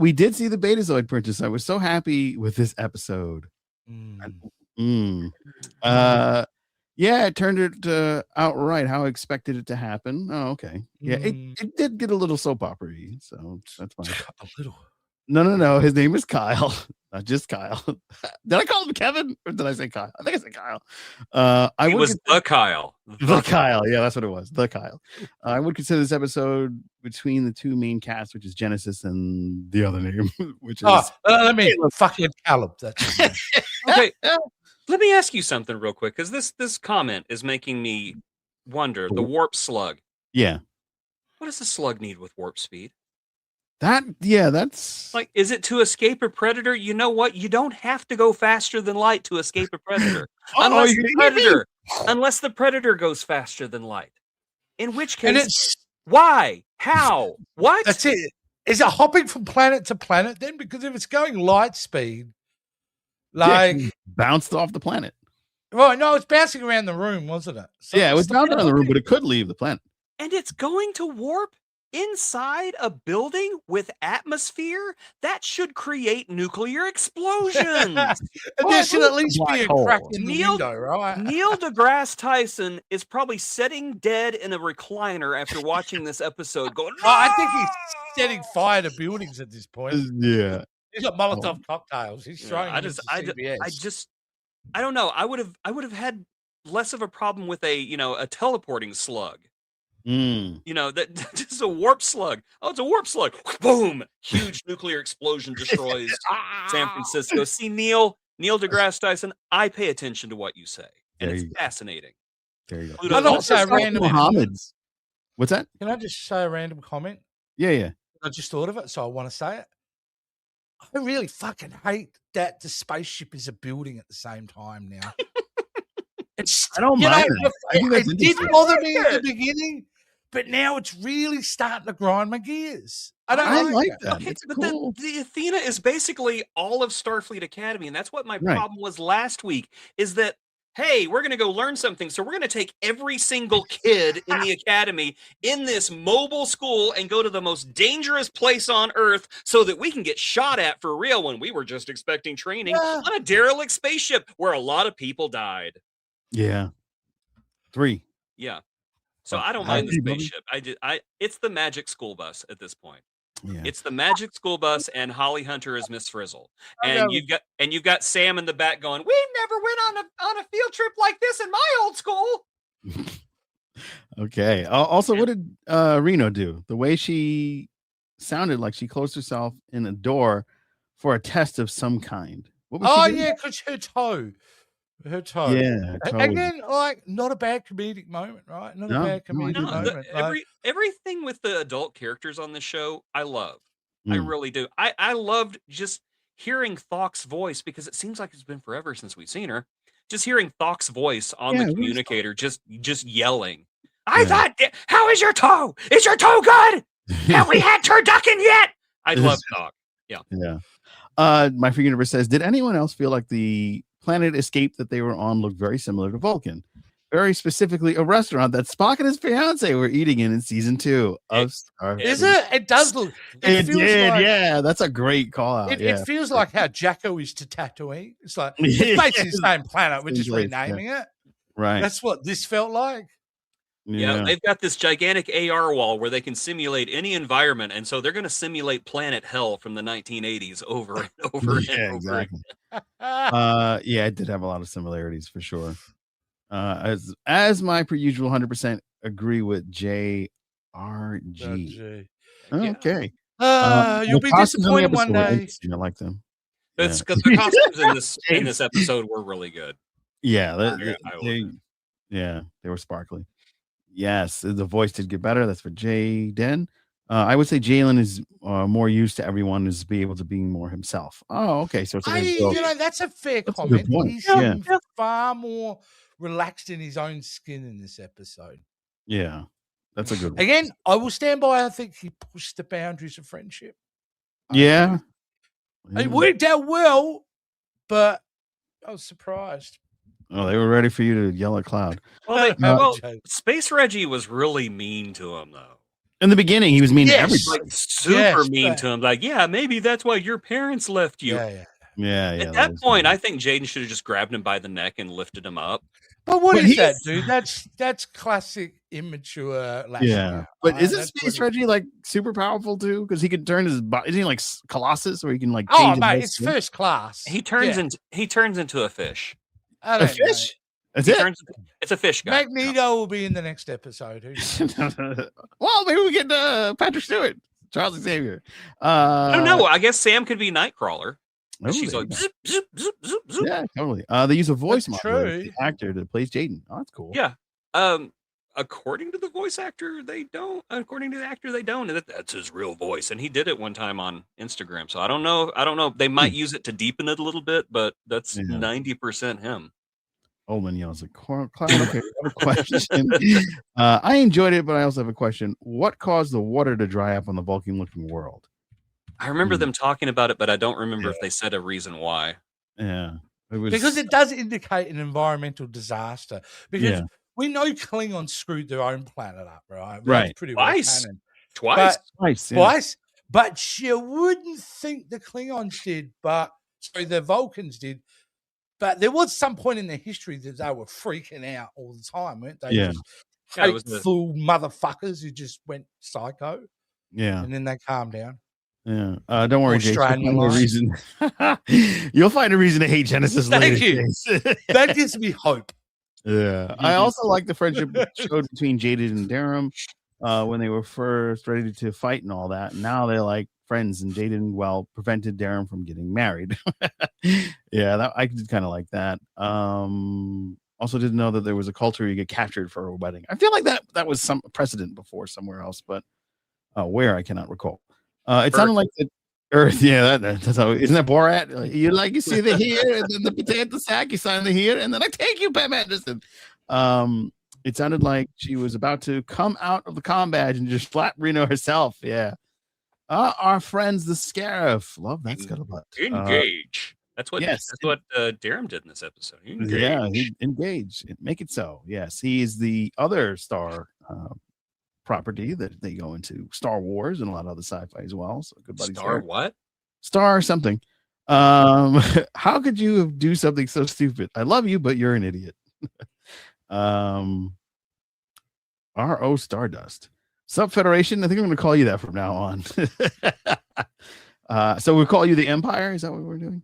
We did see the Betazoid purchase. I was so happy with this episode. Yeah, it turned it out right how I expected it to happen. Oh, okay. Yeah, it did get a little soap opera-y, so that's fine. A little. No. His name is Kyle, not just Kyle. Did I call him Kevin or did I say Kyle? I think I said Kyle. It was the Kyle. The Kyle. Yeah, that's what it was. The Kyle. I would consider this episode between the 2 main casts, which is Genesis and the other name, which is. Let me fucking Caleb. That's okay. Let me ask you something real quick, because this comment is making me wonder. The warp slug. Yeah. What does the slug need with warp speed? That's like, is it to escape a predator? You know what? You don't have to go faster than light to escape a predator. unless the predator goes faster than light. In which case, why? How? What? That's it. Is it hopping from planet to planet then? Because if it's going light speed, bounced off the planet. Right, no, it's bouncing around the room, wasn't it? So yeah, it was bouncing around the room, but it could leave the planet. And it's going to warp inside a building with atmosphere? That should create nuclear explosions. There should at least be a crack in the window, right? Neil deGrasse Tyson is probably sitting dead in a recliner after watching this episode going, no! I think he's setting fire to buildings at this point. Yeah. He's got Molotov cocktails. He's throwing them into CBS. I don't know. I would have had less of a problem with a teleporting slug. Mm. You know, that just a warp slug. Oh, it's a warp slug. Boom! Huge nuclear explosion destroys San Francisco. See, Neil deGrasse Tyson, I pay attention to what you say, and There it's you go. fascinating. There you go. Pluto's I'd like to also say a South random Planet. Muhammad's. What's that? Can I just say a random comment? Yeah. I just thought of it, so I want to say it. I really fucking hate that the spaceship is a building at the same time now. It's I don't you mind know, that. I think that's it did interesting. bother me at the it. beginning, but now it's really starting to grind my gears. I don't I like like it. that. Okay, It's but cool. the Athena is basically all of Starfleet Academy, and that's what my Right. problem was last week. Is that hey, we're going to go learn something, so we're going to take every single kid in the academy in this mobile school and go to the most dangerous place on Earth so that we can get shot at for real when we were just expecting training Yeah. on a derelict spaceship where a lot of people died. Yeah. 3. Yeah. So Oh, I don't I mind the agree, Bubby. spaceship. It's the magic school bus at this point. Yeah. It's the magic school bus, and Holly Hunter is Miss Frizzle, I and know. you've got Sam in the back going, "We never went on a field trip like this in my old school." Okay. Also, what did Reno do? The way she sounded like she closed herself in a door for a test of some kind. What was Oh she doing? yeah, because her toe. Yeah, totally. Again, like not a bad comedic moment, right? Not a bad No, I comedic do No, like moment. Like, everything with the adult characters on the show, I love. I Mm. really do. I loved just hearing Thawk's voice because it seems like it's been forever since we've seen her. Just hearing Thawk's voice on Yeah, the where's communicator, just yelling. Yeah. I thought, how is your toe? Is your toe good? Have we had turducken yet? I love Thawk. Yeah. My Free Universe says, did anyone else feel like the planet escape that they were on looked very similar to Vulcan? Very specifically, a restaurant that Spock and his fiance were eating in season 2 of Starfleet. is it? It does look. It feels did, like, yeah. That's a great call out. It feels like how Jacko is to Tatooine. It's like it's Yeah. basically the same planet. We're Same just place, renaming it. right. That's what this felt like. Yeah, they've got this gigantic AR wall where they can simulate any environment, and so they're going to simulate Planet Hell from the 1980s over and over and over. Exactly. Yeah, it did have a lot of similarities for sure. As my per usual 100% agree with JRG. Okay. You'll the be costumes in the disappointed one episode were day. interesting. I like them. It's because the costumes in this episode were really good. Yeah, I they were sparkly. Yes, the voice did get better. That's for Jaden. I would say Jalen is more used to everyone is be able to be more himself. Oh, okay. So it's That's a fair That's a comment. good point. He Yeah. seemed far more relaxed in his own skin in this episode. Yeah, that's a good one. Again, I will stand by. I think he pushed the boundaries of friendship. Yeah. It worked out well, but I was surprised. Oh, they were ready for you to yell at Cloud. Well, Space Reggie was really mean to him, though. In the beginning, he was mean to everybody. Like super mean to him. Like, yeah, maybe that's why your parents left you. Yeah. At that point, I think Jaden should have just grabbed him by the neck and lifted him up. But what is that, dude? That's classic immature. Yeah, but isn't Space Reggie like super powerful too? Because he could turn his body. Isn't he like Colossus, where he can like? Oh, mate, it's first class. He turns into a fish. A fish? That's it. It's a fish guy. Magneto will be in the next episode. Well, maybe we get Patrick Stewart, Charles Xavier. I don't know. I guess Sam could be Nightcrawler. She's like, zip, zip, zip, zip, zip. Yeah, totally. They use a voice modulator, the actor that plays Jaden. Oh, that's cool. Yeah. According to the voice actor, they don't. According to the actor, they don't. That's his real voice, and he did it one time on Instagram. So I don't know. They might use it to deepen it a little bit, but that's 90% him. Oldman yells at Cloud. Okay, I have a question. I enjoyed it, but I also have a question. What caused the water to dry up on the Vulcan-looking world? I remember them talking about it, but I don't remember if they said a reason why. Yeah. Because it does indicate an environmental disaster. Because we know Klingons screwed their own planet up, right? Right. Pretty Twice. Twice. But you wouldn't think the Klingons did, the Vulcans did. But there was some point in their history that they were freaking out all the time, weren't they? Yeah. Just hateful motherfuckers who just went psycho. Yeah. And then they calmed down. Yeah. Don't worry, Jason. You'll find a reason to hate Genesis later. Thank you. That gives me hope. Yeah. I also like the friendship showed between Jaded and Durham. when they were first ready to fight and all that. And now they're like friends and dating, well, prevented Darren from getting married. Yeah, I did kind of like that. Also didn't know that there was a culture you get captured for a wedding. I feel like that was some precedent before somewhere else, but where I cannot recall. It sounded like the Earth. Yeah, that's how. Isn't that Borat? You see the here and then the potato sack. You sign the here and then I take you, Pam Anderson. It sounded like she was about to come out of the comm badge and just flat Reno herself. Yeah. Our friends, the Scarif. Love that scuttlebutt. Engage. That's what yes. That's what Darren did in this episode. Engage. Yeah, engage. Make it so. Yes, he is the other star property that they go into Star Wars and a lot of other sci-fi as well. So good buddies. Star what? Star something. How could you do something so stupid? I love you, but you're an idiot. R.O. Stardust. Sup Federation? I think I'm going to call you that from now on. So we'll call you the Empire. Is that what we're doing?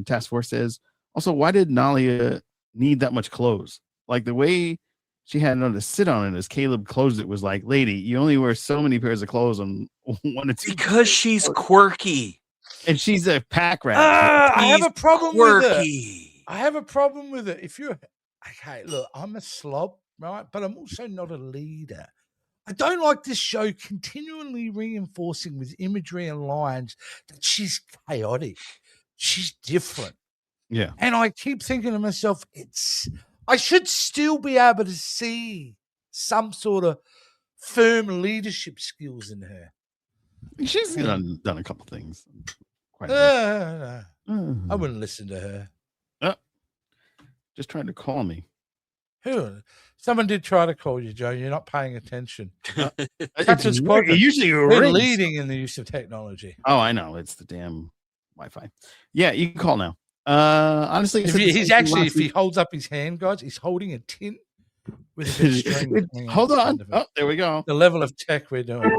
Task Force says, also, why did Nalia need that much clothes? Like the way she had to sit on it as Caleb closed it was like, lady, you only wear so many pairs of clothes on one or two. Because she's quirky. And she's a pack rat. I have a problem with it. I have a problem with it. If you're okay, look, I'm a slob, right? But I'm also not a leader. I don't like this show continually reinforcing with imagery and lines that she's chaotic. She's different. Yeah. And I keep thinking to myself, I should still be able to see some sort of firm leadership skills in her. She's done a couple things. Quite a bit. I wouldn't listen to her. Just trying to call me. Who? Someone did try to call you, Joe. You're not paying attention. Usually you're leading in the use of technology. Oh, I know. It's the damn Wi-Fi. Yeah, you can call now. Honestly, if he holds up his hand, guys, he's holding a tin with a bit of string. Hold on. Oh, there we go. The level of tech we're doing.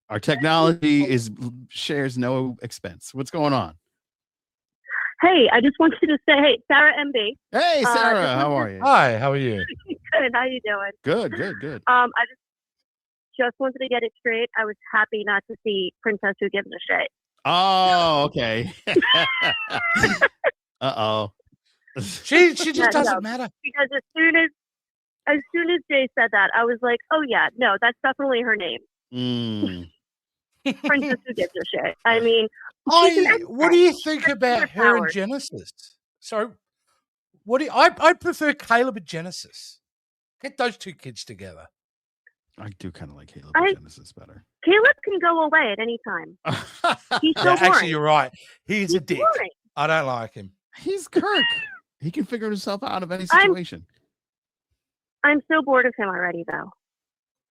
Our technology shares no expense. What's going on? Hey, I just wanted to say, hey, Sarah MB. Hey, Sarah, how are you? Hi, how are you? Good. How you doing? Good. I just wanted to get it straight. I was happy not to see Princess Who Gives a Shit. Oh, okay. Uh-oh. She just doesn't matter. Because as soon as Jay said that, I was like, oh yeah, no, that's definitely her name. Princess Who Gives a Shit. I mean, what do you think about her and Genesis? So, I prefer Caleb and Genesis. Get those two kids together. I do kind of like Caleb and Genesis better. Caleb can go away at any time. He's so boring. Actually, you're right. He's a dick. Boring. I don't like him. He's Kirk. He can figure himself out of any situation. I'm so bored of him already, though.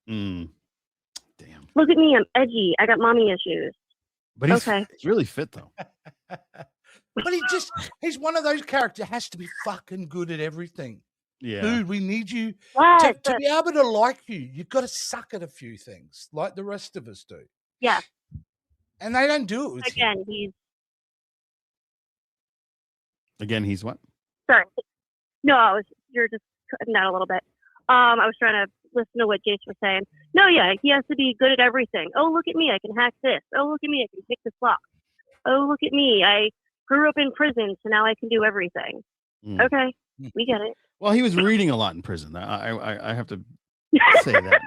Damn. Look at me. I'm edgy. I got mommy issues. But he's really fit, though. But he's one of those characters that has to be fucking good at everything. Yeah. Dude, we need you to be able to like you. You've got to suck at a few things like the rest of us do. Yeah. And they don't do it with him. He's what? Sorry. No, you're just cutting out a little bit. I was trying to listen to what Jace was saying. No, yeah, he has to be good at everything. Oh, look at me. I can hack this. Oh, look at me. I can pick this lock. Oh, look at me. I grew up in prison, so now I can do everything. Okay. We get it. Well, he was reading a lot in prison. I have to say that.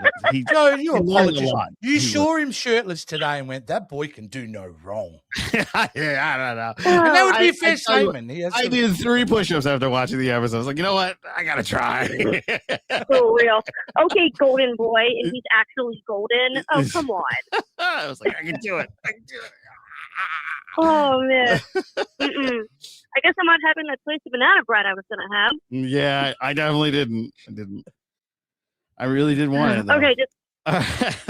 Joe, you apologize. You saw him shirtless today and went, that boy can do no wrong. Yeah, I don't know. And that would be a fair statement. I did 3 push-ups after watching the episode. I was like, you know what? I got to try. For real. Okay, golden boy. And he's actually golden. Oh, come on. I was like, I can do it. Oh, man. I guess I'm not having that slice of banana bread I was going to have. Yeah, I definitely didn't. I really did want it, though. Okay,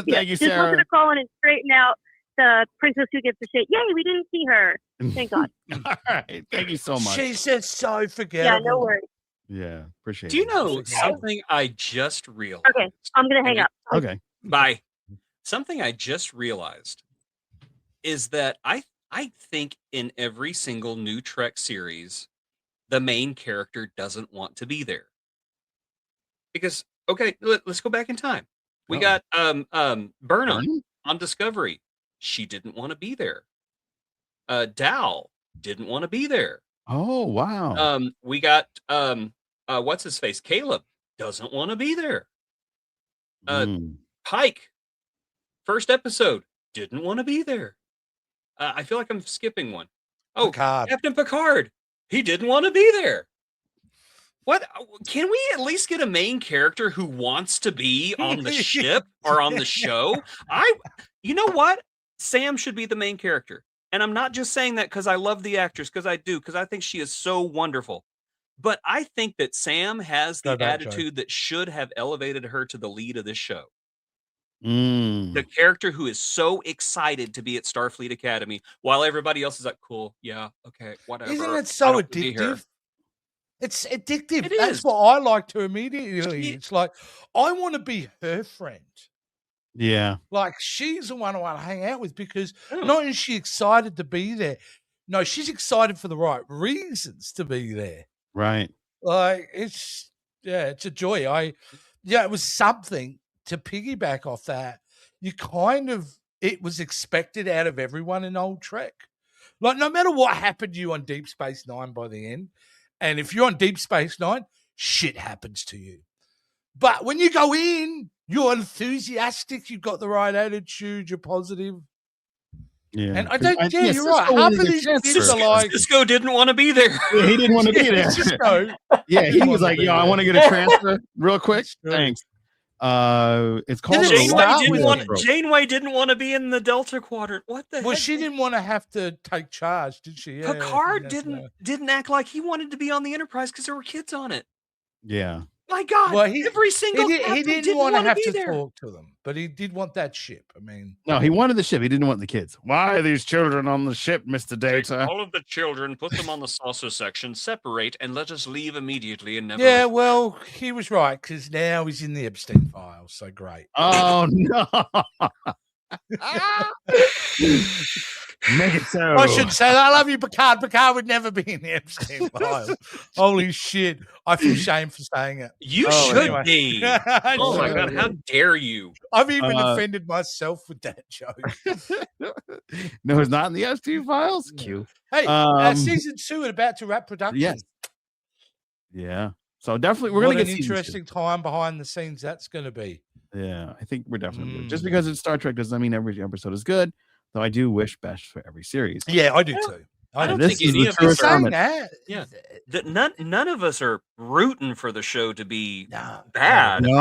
thank you, Sarah. Just wanted to call in and straighten out the Princess Who Gives a Shit. Yay, we didn't see her. Thank God. All right, thank you so much. She said so forgettable. Yeah, no worries. Yeah, appreciate it. Do you know something I just realized? Okay, I'm going to hang up. Okay. Bye. Something I just realized is that I think in every single new Trek series, the main character doesn't want to be there. Because Okay, let's go back in time. We Oh. got Burnham Burnham? on Discovery. She didn't want to be there. Dal didn't want to be there. Oh, wow. We got what's his face? Caleb doesn't want to be there. Pike, first episode, didn't want to be there. I feel like I'm skipping one. Oh, Picard. Captain Picard, he didn't want to be there. What? Can we at least get a main character who wants to be on the ship or on the show? You know what? Sam should be the main character. And I'm not just saying that because I love the actress, because I do, because I think she is so wonderful. But I think that Sam has the attitude that should have elevated her to the lead of this show. The character who is so excited to be at Starfleet Academy while everybody else is like, cool, yeah, okay, whatever. Isn't it so addictive? It's addictive. That's what I like to immediately. It's like, I want to be her friend. Yeah. Like, she's the one I want to hang out with because not only is she excited to be there, no, she's excited for the right reasons to be there. Right. Like, it's a joy. It was something to piggyback off that. It was expected out of everyone in Old Trek. Like, no matter what happened to you on Deep Space Nine by the end, and if you're on Deep Space Nine, shit happens to you. But when you go in, you're enthusiastic, you've got the right attitude, you're positive. Yeah. And you're right. Half of these kids are like, Cisco didn't want to be there. Yeah, he didn't want to be there. Cisco. Yeah, he was like, yo, I want to get a transfer real quick. Thanks. It's called Janeway didn't want to be in the Delta Quadrant. What the heck? Well, she didn't want to have to take charge, did she? Yeah, Picard didn't act like he wanted to be on the Enterprise because there were kids on it. Yeah. My God, every single he didn't want to have to talk to them, but he did want that ship. I mean, no, he wanted the ship. He didn't want the kids. Why are these children on the ship, Mr. Data? All of the children, put them on the saucer section, separate, and let us leave immediately and never. Yeah, well, he was right because now he's in the Epstein files. So great. Oh no. Make it so. I shouldn't say that. I love you, Picard. Picard would never be in the Epstein files. Holy shit. I feel shame for saying it. You should be. Oh my God, how dare you? I've even offended myself with that joke. No, it's not in the Epstein files. Cute. Hey, season 2 is about to wrap production. Yes. Yeah. So definitely we're going to get an interesting time behind the scenes that's going to be. Yeah, I think we're definitely good. Just because it's Star Trek doesn't mean every episode is good, though I do wish best for every series. Yeah, I do too. I don't think any of us saying that. Yeah, that none of us are rooting for the show to be bad. No.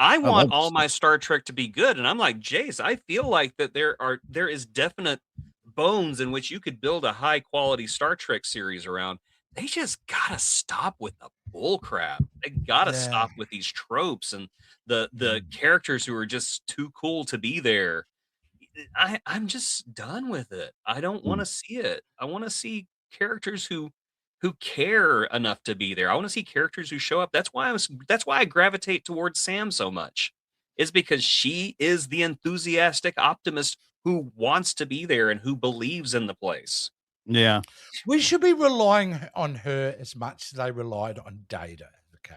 I want all my Star Trek to be good, and I'm like Jace. I feel like that there is definite bones in which you could build a high quality Star Trek series around. They just gotta stop with the bull crap. They gotta stop with these tropes and the characters who are just too cool to be there. I'm just done with it. I don't want to see it. I want to see characters who care enough to be there. I want to see characters who show up. That's why I gravitate towards Sam so much. Is because she is the enthusiastic optimist who wants to be there and who believes in the place. Yeah. We should be relying on her as much as they relied on Data.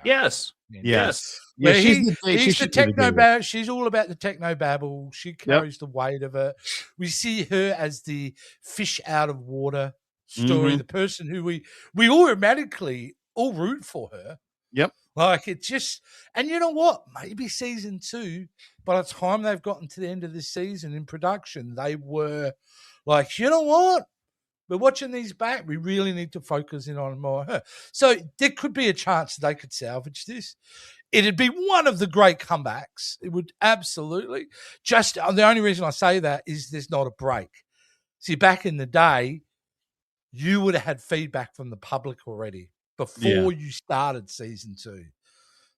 Yes. Yes. Yeah, she's the techno. She's all about the techno babble. She carries the weight of it. We see her as the fish out of water story, the person who we automatically all root for her. Yep. Like it just, and you know what? Maybe season 2, by the time they've gotten to the end of this season in production, they were like, you know what? We're watching these back. We really need to focus in on more her. So there could be a chance they could salvage this. It'd be one of the great comebacks. It would absolutely. Just the only reason I say that is there's not a break. See, back in the day, you would have had feedback from the public already before you started season 2.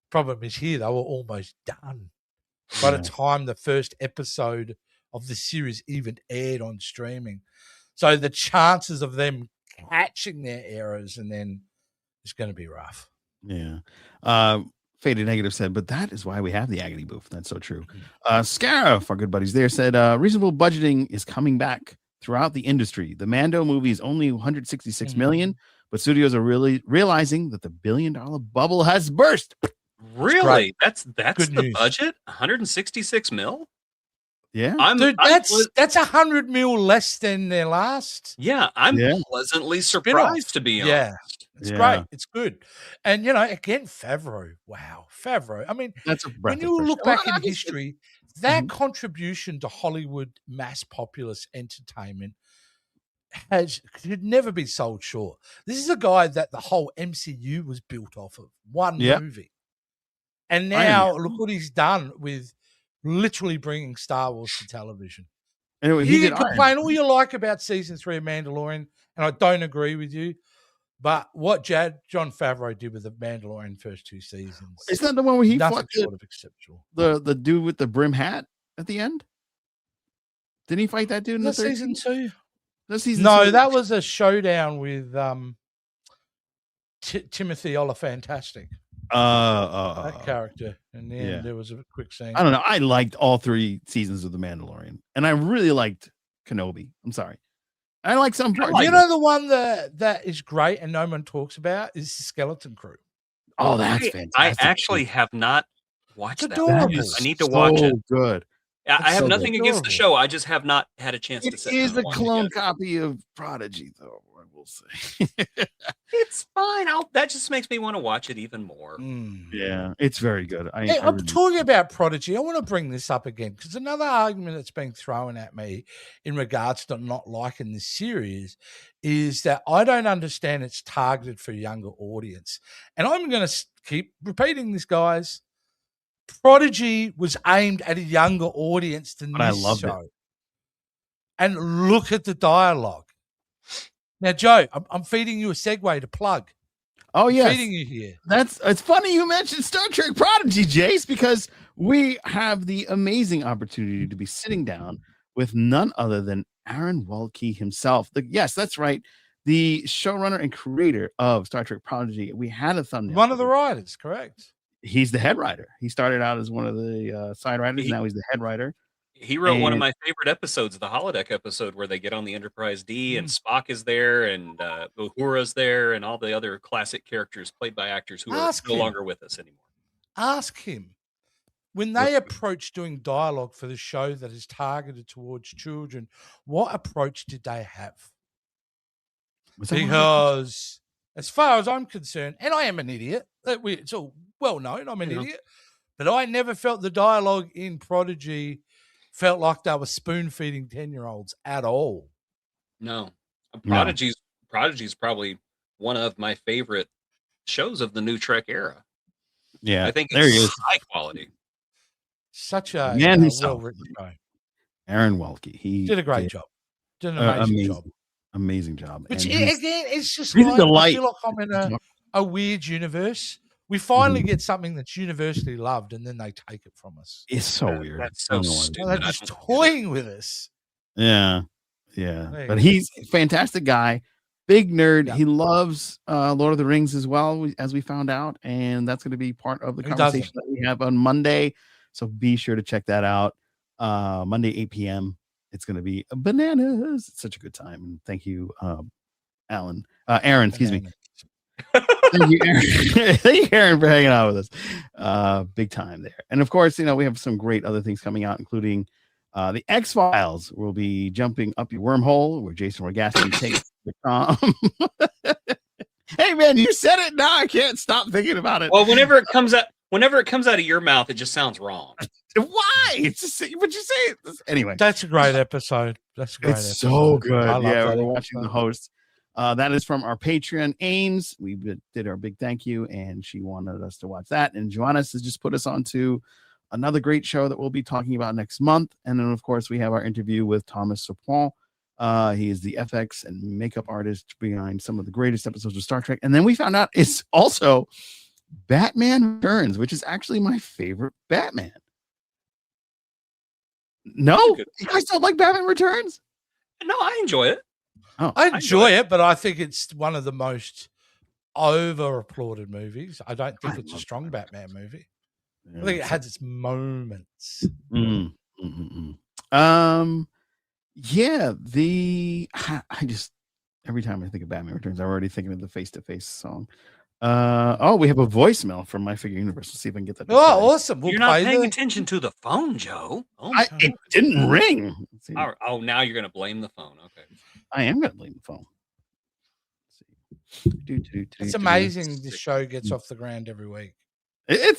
Problem is here, they were almost done by the time the first episode of the series even aired on streaming. So the chances of them catching their errors and then it's going to be rough. Yeah. Faded Negative said, but that is why we have the Agony Booth. That's so true. Scarif, our good buddies there, said reasonable budgeting is coming back throughout the industry. The Mando movie is only 166 million, but studios are really realizing that the $1 billion bubble has burst. Really? That's Good the news. budget? 166 mil? Yeah. Dude, that's 100 mil less than their last. I'm Yeah. pleasantly Spin-off. surprised, to be Yeah. honest. It's Yeah. great. It's good. And, again, Favreau. Wow. Favreau. I mean, That's a breath when of you fresh look air. back Well, in obviously- history, that Mhm. contribution to Hollywood mass populace entertainment could never be sold short. This is a guy that the whole MCU was built off of, one Yeah. movie. And Iron now Man. look what he's done with literally bringing Star Wars to television. Anyway, he You did can Iron complain Man. all you like about season 3 of Mandalorian, and I don't agree with you. But what John Favreau did with the Mandalorian first 2 seasons, Isn't that the one where he nothing fought short of exceptional. the dude with the brim hat at the end? Didn't he fight that dude in the Was that third season 2? That's season No, 2. that was a showdown with Timothy Olyphantastic, that character. And then yeah. there was a quick scene. I don't know. I liked all 3 seasons of The Mandalorian, and I really liked Kenobi. I'm sorry. I like some parts. The one that is great and no one talks about is the Skeleton Crew. Oh, that's fantastic. I actually have not watched It's that. adorable. I need to watch it. Good. I have so nothing good. against the show. I just have not had a chance to It sit is down a and watch it clone yet. copy of Prodigy, though, I will say. It's fine. That just makes me want to watch it even more. Yeah, it's very good. Hey, I'm talking about Prodigy. I want to bring this up again because another argument that's been thrown at me in regards to not liking this series is that I don't understand it's targeted for a younger audience. And I'm going to keep repeating this, guys. Prodigy was aimed at a younger audience than But I this loved show. And look at the dialogue. Now, Joe, I'm feeding you a segue to plug. Oh, yes. Feeding you here. It's funny you mentioned Star Trek Prodigy, Jace, because we have the amazing opportunity to be sitting down with none other than Aaron Welke himself. Yes, that's right. The showrunner and creator of Star Trek Prodigy. We had a thumbnail. One of the writers, correct. He's the head writer. He started out as one of the side writers. Now he's the head writer. He wrote one of my favorite episodes, the holodeck episode, where they get on the Enterprise D and Spock is there and Uhura's there and all the other classic characters played by actors who are no longer with us anymore. Ask him. When they approach doing dialogue for the show that is targeted towards children, what approach did they have? Because as far as I'm concerned, and I am an idiot, it's all well known, I'm an idiot, but I never felt the dialogue in Prodigy felt like they were spoon-feeding 10-year-olds at all. No. Prodigy's probably one of my favorite shows of the new Trek era. Yeah. I think it's high quality. Such a well-written show. Aaron Welke. He did a great job. Did an amazing job. Amazing job. Which, again, it's just like, I feel like I'm in a weird universe. We finally get something that's universally loved, and then they take it from us. It's so weird. That's so stupid. They're just toying with us. Yeah. But he's a fantastic guy. Big nerd. Yeah. He loves Lord of the Rings as well, as we found out. And that's going to be part of the conversation that we have on Monday. So be sure to check that out. Monday, 8 p.m. It's going to be bananas. It's such a good time. And thank you, Aaron, excuse me. Thank you, Aaron. Thank you, Aaron, for hanging out with us. Big time there. And of course, we have some great other things coming out, including the X-Files. Will be jumping up your wormhole, where Jason Rogasky takes the com. Hey, man, you said it. Now I can't stop thinking about it. Well, whenever it comes out of your mouth, it just sounds wrong. Why? It's just, would you say it? Anyway, that's a great episode. That's a great episode. So good. Yeah, we're watching the host. That is from our Patreon, Ames. We did our big thank you, and she wanted us to watch that. And Joannis has just put us on to another great show that we'll be talking about next month. And then, of course, we have our interview with Thomas Sapon. He is the FX and makeup artist behind some of the greatest episodes of Star Trek. And then we found out it's also Batman Returns, which is actually my favorite Batman. No? You guys don't like Batman Returns? No, I enjoy it. Oh, I enjoy it, but I think it's one of the most over-applauded movies. I don't think it's a strong Batman movie. I think it has its moments. Yeah, I just every time I think of Batman Returns, I'm already thinking of the Face to Face song. Oh, we have a voicemail from My Figure Universe. Let's see if I can get that. to Oh, play. awesome. We'll You're not play paying the... attention to the phone, Joe. Oh, my It didn't ring. Let's see. Oh, now you're going to blame the phone. Okay. I am going to blame the phone. Let's see. It's amazing this show gets off the ground every week. It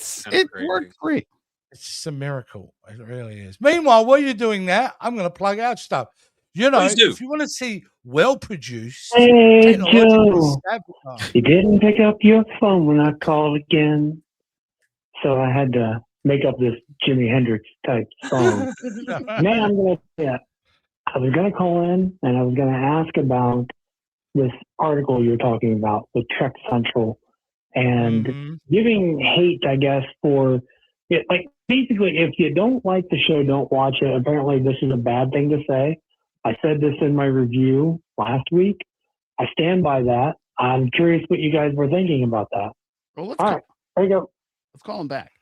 crazy. worked great. It's just a miracle. It really is. Meanwhile, while you're doing that, I'm going to plug out stuff. You know, Please do. if you want to see well-produced, Hey, technologically Joe. savvy- You didn't pick up your phone when I called again, so I had to make up this Jimi Hendrix type song. Man, I'm gonna. Yeah, I was gonna call in and I was gonna ask about this article you're talking about with Trek Central and Mhm. giving hate, I guess, for it. Like basically, if you don't like the show, don't watch it. Apparently, this is a bad thing to say. I said this in my review last week. I stand by that. I'm curious what you guys were thinking about that. Well, let's All call, right, there you go. let's call him back.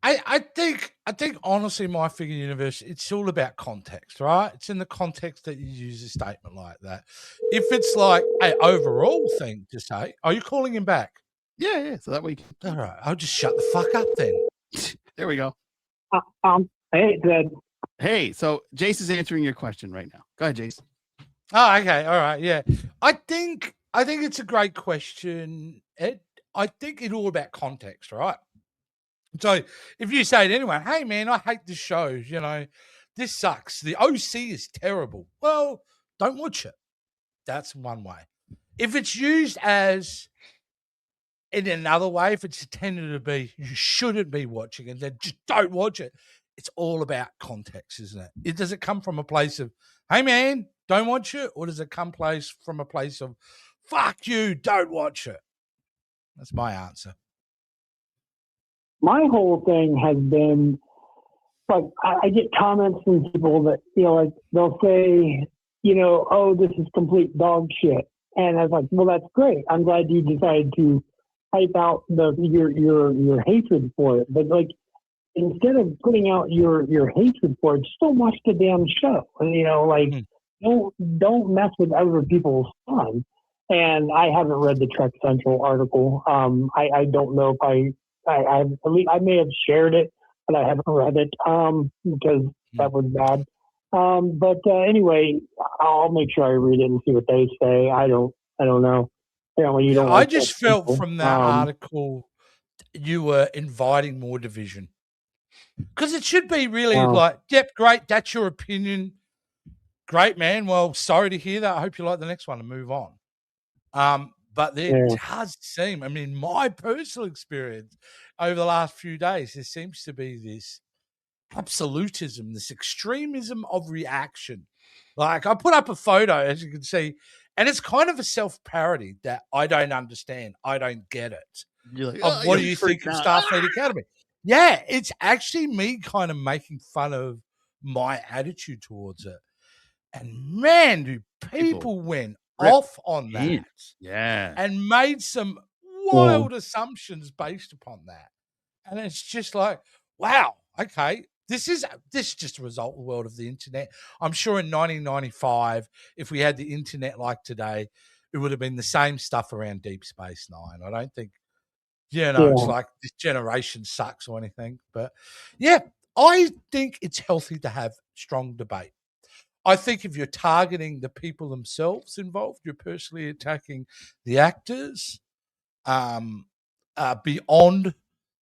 I think honestly, My Figure Universe, it's all about context, right? It's in the context that you use a statement like that. If it's like an overall thing to say, are you calling him back? Yeah. So that way, All right, I'll just shut the fuck up then. there we go. Hey, Ted. Hey, so Jace is answering your question right now. Go ahead, Jace. Oh, okay, all right, yeah. I think it's a great question, Ed. I think it's all about context, right? So if you say to anyone, "Hey, man, I hate this show. You know, this sucks. The OC is terrible." Well, don't watch it. That's one way. If it's used as in another way, if it's intended to be, you shouldn't be watching it, then just don't watch it. It's all about context, isn't it? Does it come from a place of, "Hey, man, don't watch it," or does it come from a place of, "Fuck you, don't watch it"? That's my answer. My whole thing has been like I get comments from people that like they'll say, oh, this is complete dog shit, and I was like, well, that's great. I'm glad you decided to type out your hatred for it, but like instead of putting out your hatred for it, just don't watch the damn show. And don't mess with other people's fun. And I haven't read the Trek Central article. I don't know if I may have shared it, but I haven't read it because that was bad. But anyway, I'll make sure I read it and see what they say. I don't know. Apparently, you don't. I just felt from that article you were inviting more division, because it should be really like, yep, great, that's your opinion, great, man. Well, sorry to hear that. I hope you like the next one and move on. But there does seem, I mean, my personal experience over the last few days, there seems to be this absolutism, this extremism of reaction. Like I put up a photo, as you can see, and it's kind of a self-parody that I don't understand. I don't get it. You're like, What do you think of Starfleet Academy? Yeah, it's actually me kind of making fun of my attitude towards it. And man, do people went off on that. Yeah. And made some wild assumptions based upon that. And it's just like, wow, okay. This is just a result of the world of the internet. I'm sure in 1995, if we had the internet like today, it would have been the same stuff around Deep Space Nine. I don't think, it's like this generation sucks or anything. But yeah, I think it's healthy to have strong debate. I think if you're targeting the people themselves involved, you're personally attacking the actors beyond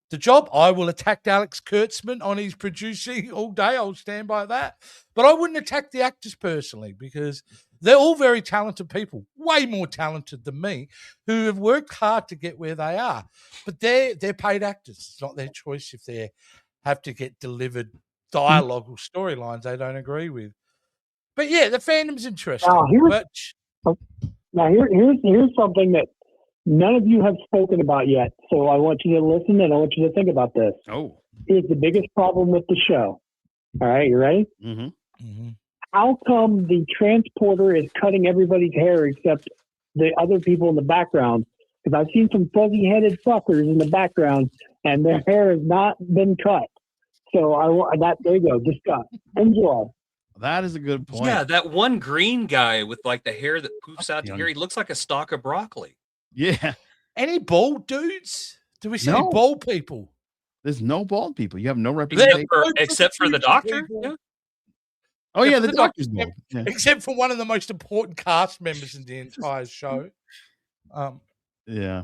the job. I will attack Alex Kurtzman on his producing all day. I'll stand by that. But I wouldn't attack the actors personally, because they're all very talented people, way more talented than me, who have worked hard to get where they are. But they're paid actors. It's not their choice if they have to get delivered dialogue or storylines they don't agree with. But yeah, the fandom's interesting. Now here's something that none of you have spoken about yet. So I want you to listen and I want you to think about this. Oh, here's the biggest problem with the show. All right, you ready? Mm-hmm. Mm-hmm. How come the transporter is cutting everybody's hair except the other people in the background? Because I've seen some fuzzy-headed fuckers in the background, and their hair has not been cut. So there you go. Discuss. Enjoy. That is a good point. Yeah, that one green guy with like the hair that poofs out to here, he looks like a stalk of broccoli. Yeah. Any bald dudes? Do we see any No. bald people? There's no bald people. You have no representation. Except for the doctor. Yeah. Oh yeah, for the the doctor's doctor, bald. Yeah. Except for one of the most important cast members in the entire show. Yeah.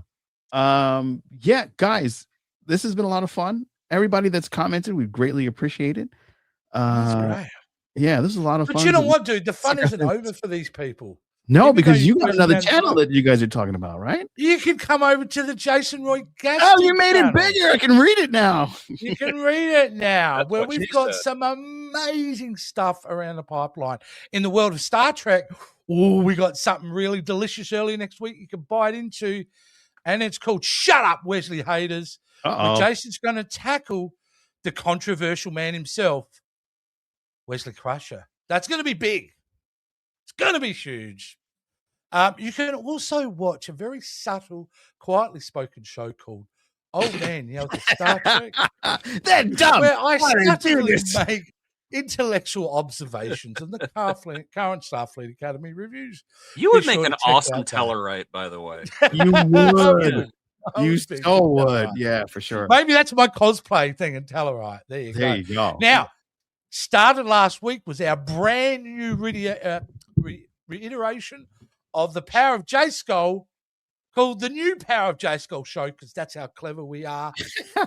Yeah, guys, this has been a lot of fun. Everybody that's commented, we greatly appreciate it. That's great. Yeah, this is a lot of But fun. you know what, dude? The fun isn't over for these people. No, Even because though you you got guys another announced channel live. that you guys are talking about, right? You can come over to the Jason Roy Gaston. Oh, you made channel. it bigger. I can read it now. You can read it now, That's where what we've she got said. some amazing stuff around the pipeline. In the world of Star Trek, we got something really delicious early next week you can bite into, and it's called Shut Up, Wesley Haters, where Uh-oh. Jason's going to tackle the controversial man himself, Wesley Crusher. That's going to be big. It's going to be huge. You can also watch a very subtle, quietly spoken show called Old Man Yells at Star Trek, That dumb. where I Why did you do subtly this? make intellectual observations on the current Starfleet Academy reviews. You would Be make sure an to check awesome out that. Tellarite, by the way. You would. Yeah. I You would be so good, would. Tellarite. Yeah, for sure. Maybe that's my cosplay thing in Tellarite. There you There go. you go. Now, started last week was our brand new reiteration of the Power of J Skull, called the New Power of J Skull Show, because that's how clever we are.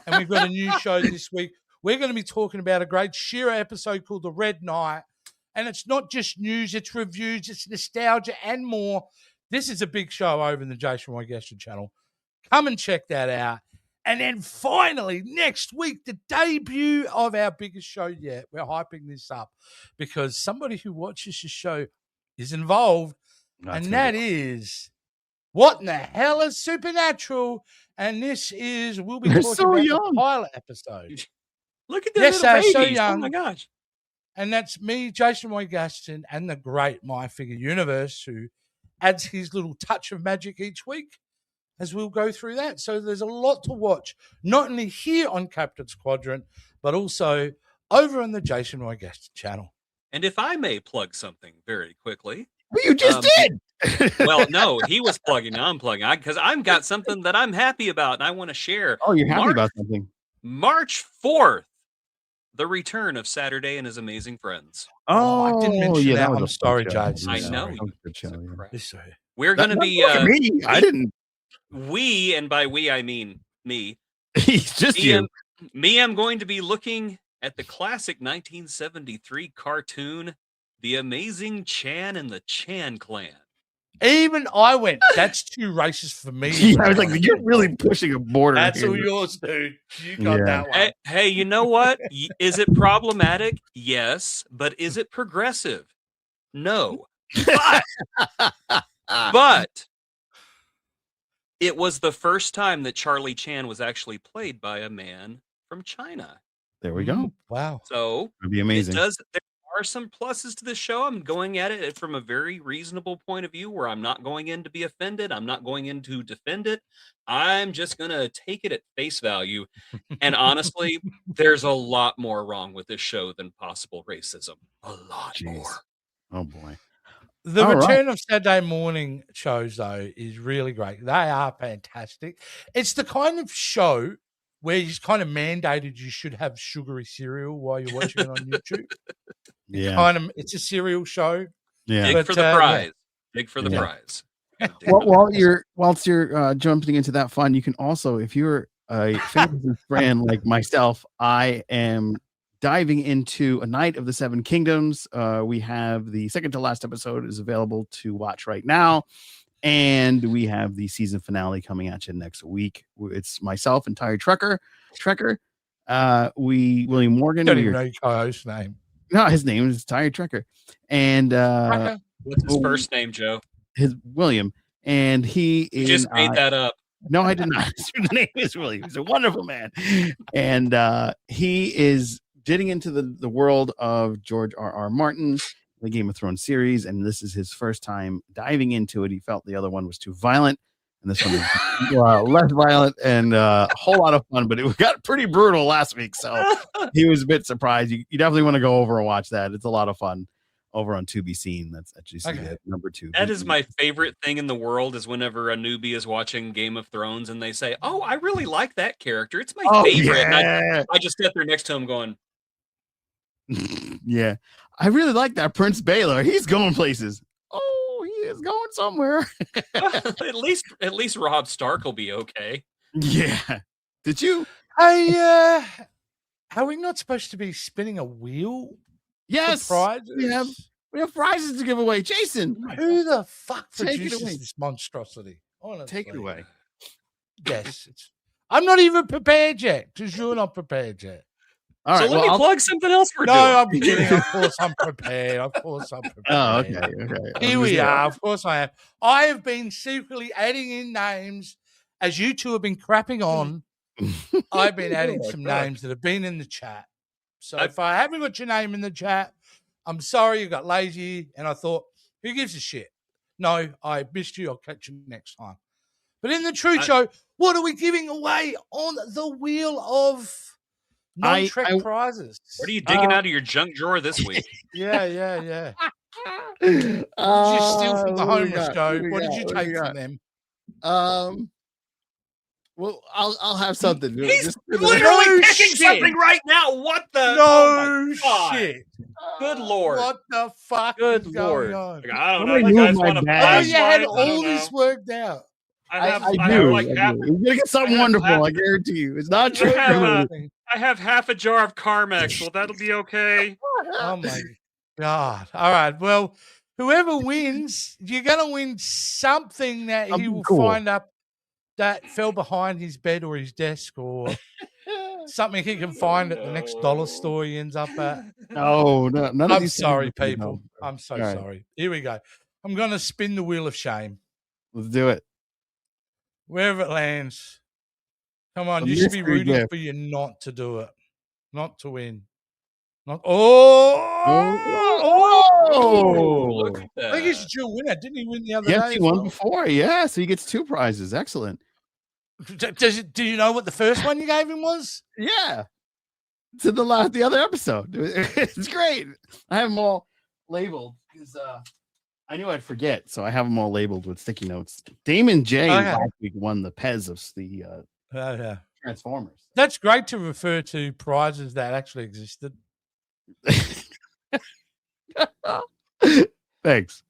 And we've got a new show this week. We're going to be talking about a great She-Ra episode called The Red Knight. And it's not just news, it's reviews, it's nostalgia and more. This is a big show over in the Jason Roy Gaston channel. Come and check that out. And then finally, next week, the debut of our biggest show yet. We're hyping this up because somebody who watches the show is involved, and that is What in the Hell is Supernatural? And this is, we'll be They're talking so about young. the pilot episode. Look at the Yes, little they're so babies. young. Oh my gosh. And that's me, Jason Roy Gaston, and the great My Figure Universe, who adds his little touch of magic each week as we'll go through that. So there's a lot to watch, not only here on Captain's Quadrant, but also over on the Jason Roy Gaston channel. And if I may plug something very quickly. Well, you just did. Well, no, he was plugging. I'm plugging. Because I've got something that I'm happy about and I want to share. Oh, you're happy about something. March 4th, the return of Saturday and His Amazing Friends. Oh, I didn't mention that. was I'm a sorry, fun show. Jason. I Yeah, know. that was a good show, yeah. This way. We're going to Not be. look at me. I didn't. We, and by we, I mean me. He's just you. I'm going to be looking at the classic 1973 cartoon, The Amazing Chan and the Chan Clan. Even I went, that's too racist for me. Yeah, I was like, you're really pushing a border. That's here. all yours, dude. You got Yeah. that one. Hey, you know what? Is it problematic? Yes. But is it progressive? No. But it was the first time that Charlie Chan was actually played by a man from China. There we go. Wow. So It'd be amazing. there are some pluses to this show. I'm going at it from a very reasonable point of view where I'm not going in to be offended. I'm not going in to defend it. I'm just going to take it at face value. And honestly, there's a lot more wrong with this show than possible racism. A lot more. Oh, boy. The All return of Saturday morning shows, though, is really great. They are fantastic. It's the kind of show where he's kind of mandated you should have sugary cereal while you're watching it on YouTube. Yeah. It's a cereal show. Yeah. Big for the prize. Big for the Yeah. prize. Whilst you're jumping into that fun, you can also, if you're a fantasy fan like myself, I am diving into A Night of the Seven Kingdoms. We have the second to last episode is available to watch right now. And we have the season finale coming at you next week. It's myself and Tyre Trekker. William Morgan. I don't even know your co-host's name. No, his name is Tyre Trekker. And what's his first name, Joe? His William. And he You just made that up. No, I did not. His name is William. He's a wonderful man. And he is getting into the world of George R.R. Martin, the Game of Thrones series, and this is his first time diving into it. He felt the other one was too violent, and this one was less violent and a whole lot of fun, but it got pretty brutal last week, so he was a bit surprised. You definitely want to go over and watch that. It's a lot of fun over on To Be Seen. That's actually see Okay. that number 2. That is my favorite thing in the world is whenever a newbie is watching Game of Thrones and they say, "Oh, I really like that character. It's my favorite." Yeah. And I just sit there next to him going, Yeah. I really like that Prince Baylor. He's going places. Oh, he is going somewhere. at least Rob Stark will be okay. Yeah. Did you? Hey, are we not supposed to be spinning a wheel? Yes. Prizes? We have prizes to give away. Jason, Who the fuck Take it produces away. this monstrosity? Honestly. take it away. Yes. I'm not even prepared yet because you're not prepared yet. All So right. let me plug something else we're No, doing. I'm kidding. Of course I'm prepared. Of course I'm prepared. Oh, okay. Okay. Here we are. Of course I am. I have been secretly adding in names as you two have been crapping on. I've been adding Oh my some God. names that have been in the chat. So if I haven't got your name in the chat, I'm sorry you got lazy and I thought, who gives a shit? No, I missed you. I'll catch you next time. But in the true show, what are we giving away on the wheel of non-Trek prizes? What are you digging out of your junk drawer this week? Yeah. What did you steal from the homeless, Joe? What did you take from them? Well, I'll have something. He's Just- literally No picking shit. something right now. What the? No oh my God. shit. Good Lord. What the fuck Good is Lord. going on? Like, I don't know. Somebody You guys move my want to bag. Oh, you had I all don't this know. worked out. I have do. like half. You're gonna get something I have wonderful. half- I guarantee you. It's not I true. have, I have half a jar of Carmex. Well, that'll be okay. Oh my God. All right. Well, whoever wins, you're going to win something that he Something will cool. find up that fell behind his bed or his desk or something he can find at the next dollar store he ends up at. No, none of I'm these. sorry, things- people. no. I'm so All right. sorry. Here we go. I'm going to spin the wheel of shame. Let's do it. Wherever it lands. Come on. A You should be mystery rooting gift. for you not to do it. Not to win. Not. Oh! Look at that. I think he's a dual winner. Didn't he win the other Yes, day? he as won well? before. Yeah, so he gets 2 prizes. Excellent. Do you know what the first one you gave him was? Yeah. To the other episode. It's great. I have them all labeled because I knew I'd forget, so I have them all labeled with sticky notes. Damon J last week won the Pez of the Yeah. Transformers. That's great to refer to prizes that actually existed. Thanks.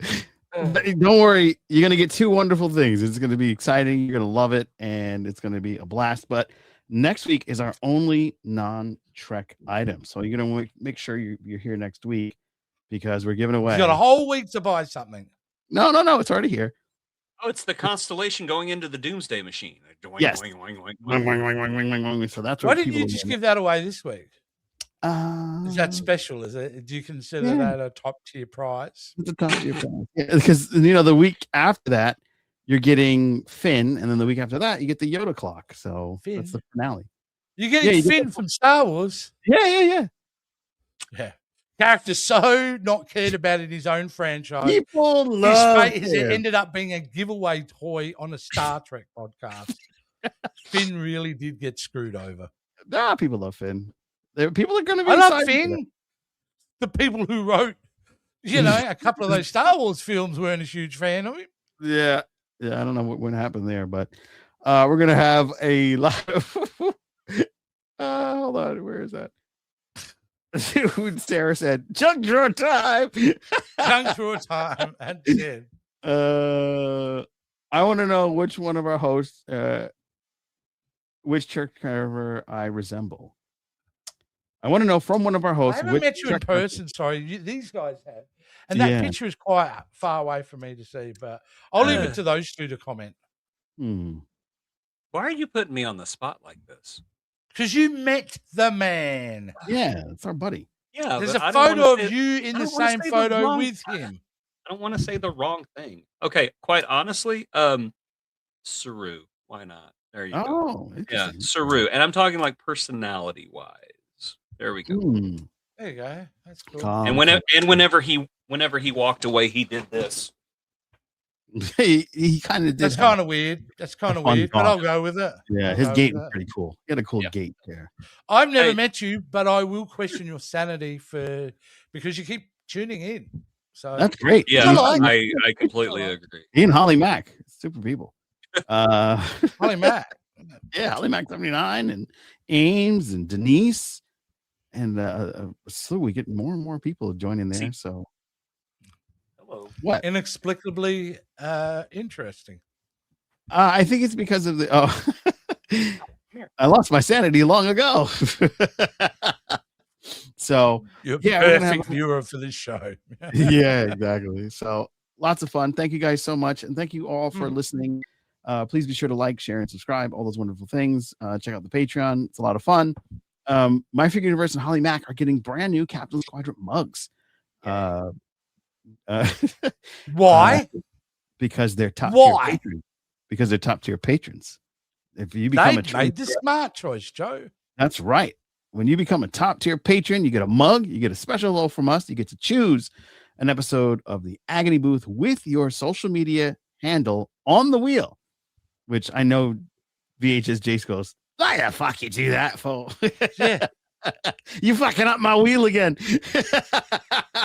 Don't worry, you're gonna get 2 wonderful things. It's gonna be exciting. You're gonna love it, and it's gonna be a blast. But next week is our only non-Trek item, so you're gonna make sure you're here next week because we're giving away. You got a whole week to buy something. No, it's already here. Oh, it's the constellation going into the Doomsday Machine. Doing, Yes. doing, doing, doing, Wing, doing. wing, wing, wing, wing, wing, wing. So that's Why what didn't people you are just getting. give that away this week? Is that Uh, special? Is it? Do you consider yeah. that a top tier prize? It's a top tier prize. Yeah, because the week after that you're getting Finn, and then the week after that you get the Yoda clock. So that's the finale. You're getting you get Finn from Star Wars. Yeah. Yeah. Character so not cared about in his own franchise. People His love fate has him. ended up being a giveaway toy on a Star Trek podcast. Finn really did get screwed over. Nah, people love Finn. People are going to be I love excited for it. Finn. The people who wrote, a couple of those Star Wars films weren't a huge fan of him. Yeah. I don't know what happened there, but we're going to have a lot of hold on, where is that? Sarah said, "Junk drawer time." Junk drawer time. And said, I want to know which one of our hosts, which Trek cover I resemble. I want to know from one of our I hosts. haven't which met you in Trek cover- person. Sorry, these guys have. And that Yeah. picture is quite far away from me to see, but I'll leave it to those two to comment. Hmm. Why are you putting me on the spot like this? Because you met the man. Yeah, it's our buddy. Yeah, There's but a I don't wanna photo of say- you in I the don't wanna same say the photo wrong- with him. I don't want to say the wrong thing. Okay, quite honestly, Saru. Why not? There you go. Oh, Yeah, interesting. Saru. And I'm talking like personality wise. There we go. Hmm. There you go. That's cool. Calm. And whenever he walked away, he did this. he kind of did. That's have- kind of weird. That's kind of fun weird, but talk. I'll go with it. Yeah, I'll his go gait with was that. pretty cool. He had a cool Yeah. gait there. I've never Hey. met you, but I will question your sanity because you keep tuning in. So That's great. Yeah, like I completely like- agree. He and Holly Mack, super people. Holly Mack. Yeah, Holly Mack 79 and Ames and Denise and so we get more and more people joining there. So Hello. what? Inexplicably interesting. I think it's because of the I lost my sanity long ago. So You're yeah, a we're gonna perfect have- viewer for this show. yeah, exactly. So lots of fun. Thank you guys so much, and thank you all for listening. Please be sure to like, share, and subscribe. All those wonderful things. Check out the Patreon; it's a lot of fun. My Figure Universe and Holly Mack are getting brand new Captain's Quadrant mugs. Why? Because they're top Why? tier patrons. Because they're top tier patrons. If you become They a true, made the smart choice, Joe. that's right. When you become a top tier patron, you get a mug, you get a special hello from us. You get to choose an episode of the Agony Booth with your social media handle on the wheel, which I know VHS Jace goes, why the fuck you do that for? Yeah. You fucking up my wheel again.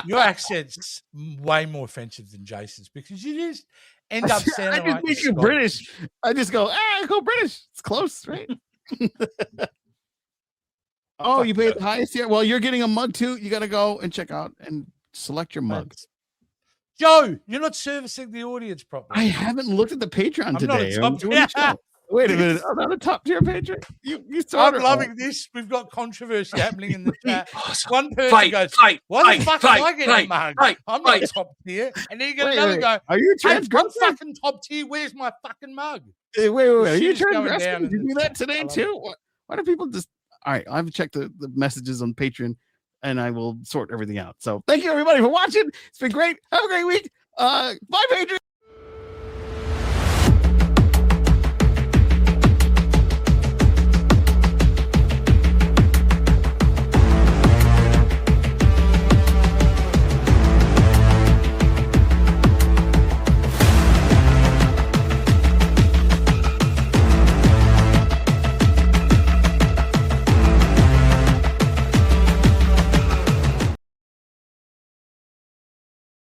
Your accent's way more offensive than Jason's because you just end up sounding I just like make a you Scottish. British. I just go, go British. It's close, right? Oh, you paid the highest tier. Well, you're getting a mug too. You got to go and check out and select your mug. Joe, you're not servicing the audience properly. I haven't looked at the Patreon I'm today. not a I'm top doing the tier. show. Wait a minute. I'm not a top tier patron. You I'm started. loving this. We've got controversy happening in the chat. One person Fight, goes, fight, why fight, the fuck fight, am I getting fight, a mug? fight, I'm not fight. top tier. And then you get Wait, another wait. go, Are you hey, I'm transgressing? fucking top tier. Where's my fucking mug? Wait. The Are you shit is going transgressing? down Did in you do the that chat. today I love too? Why do people just? All right, I've checked the messages on Patreon, and I will sort everything out. So thank you everybody for watching. It's been great. Have a great week. Bye, Patreon.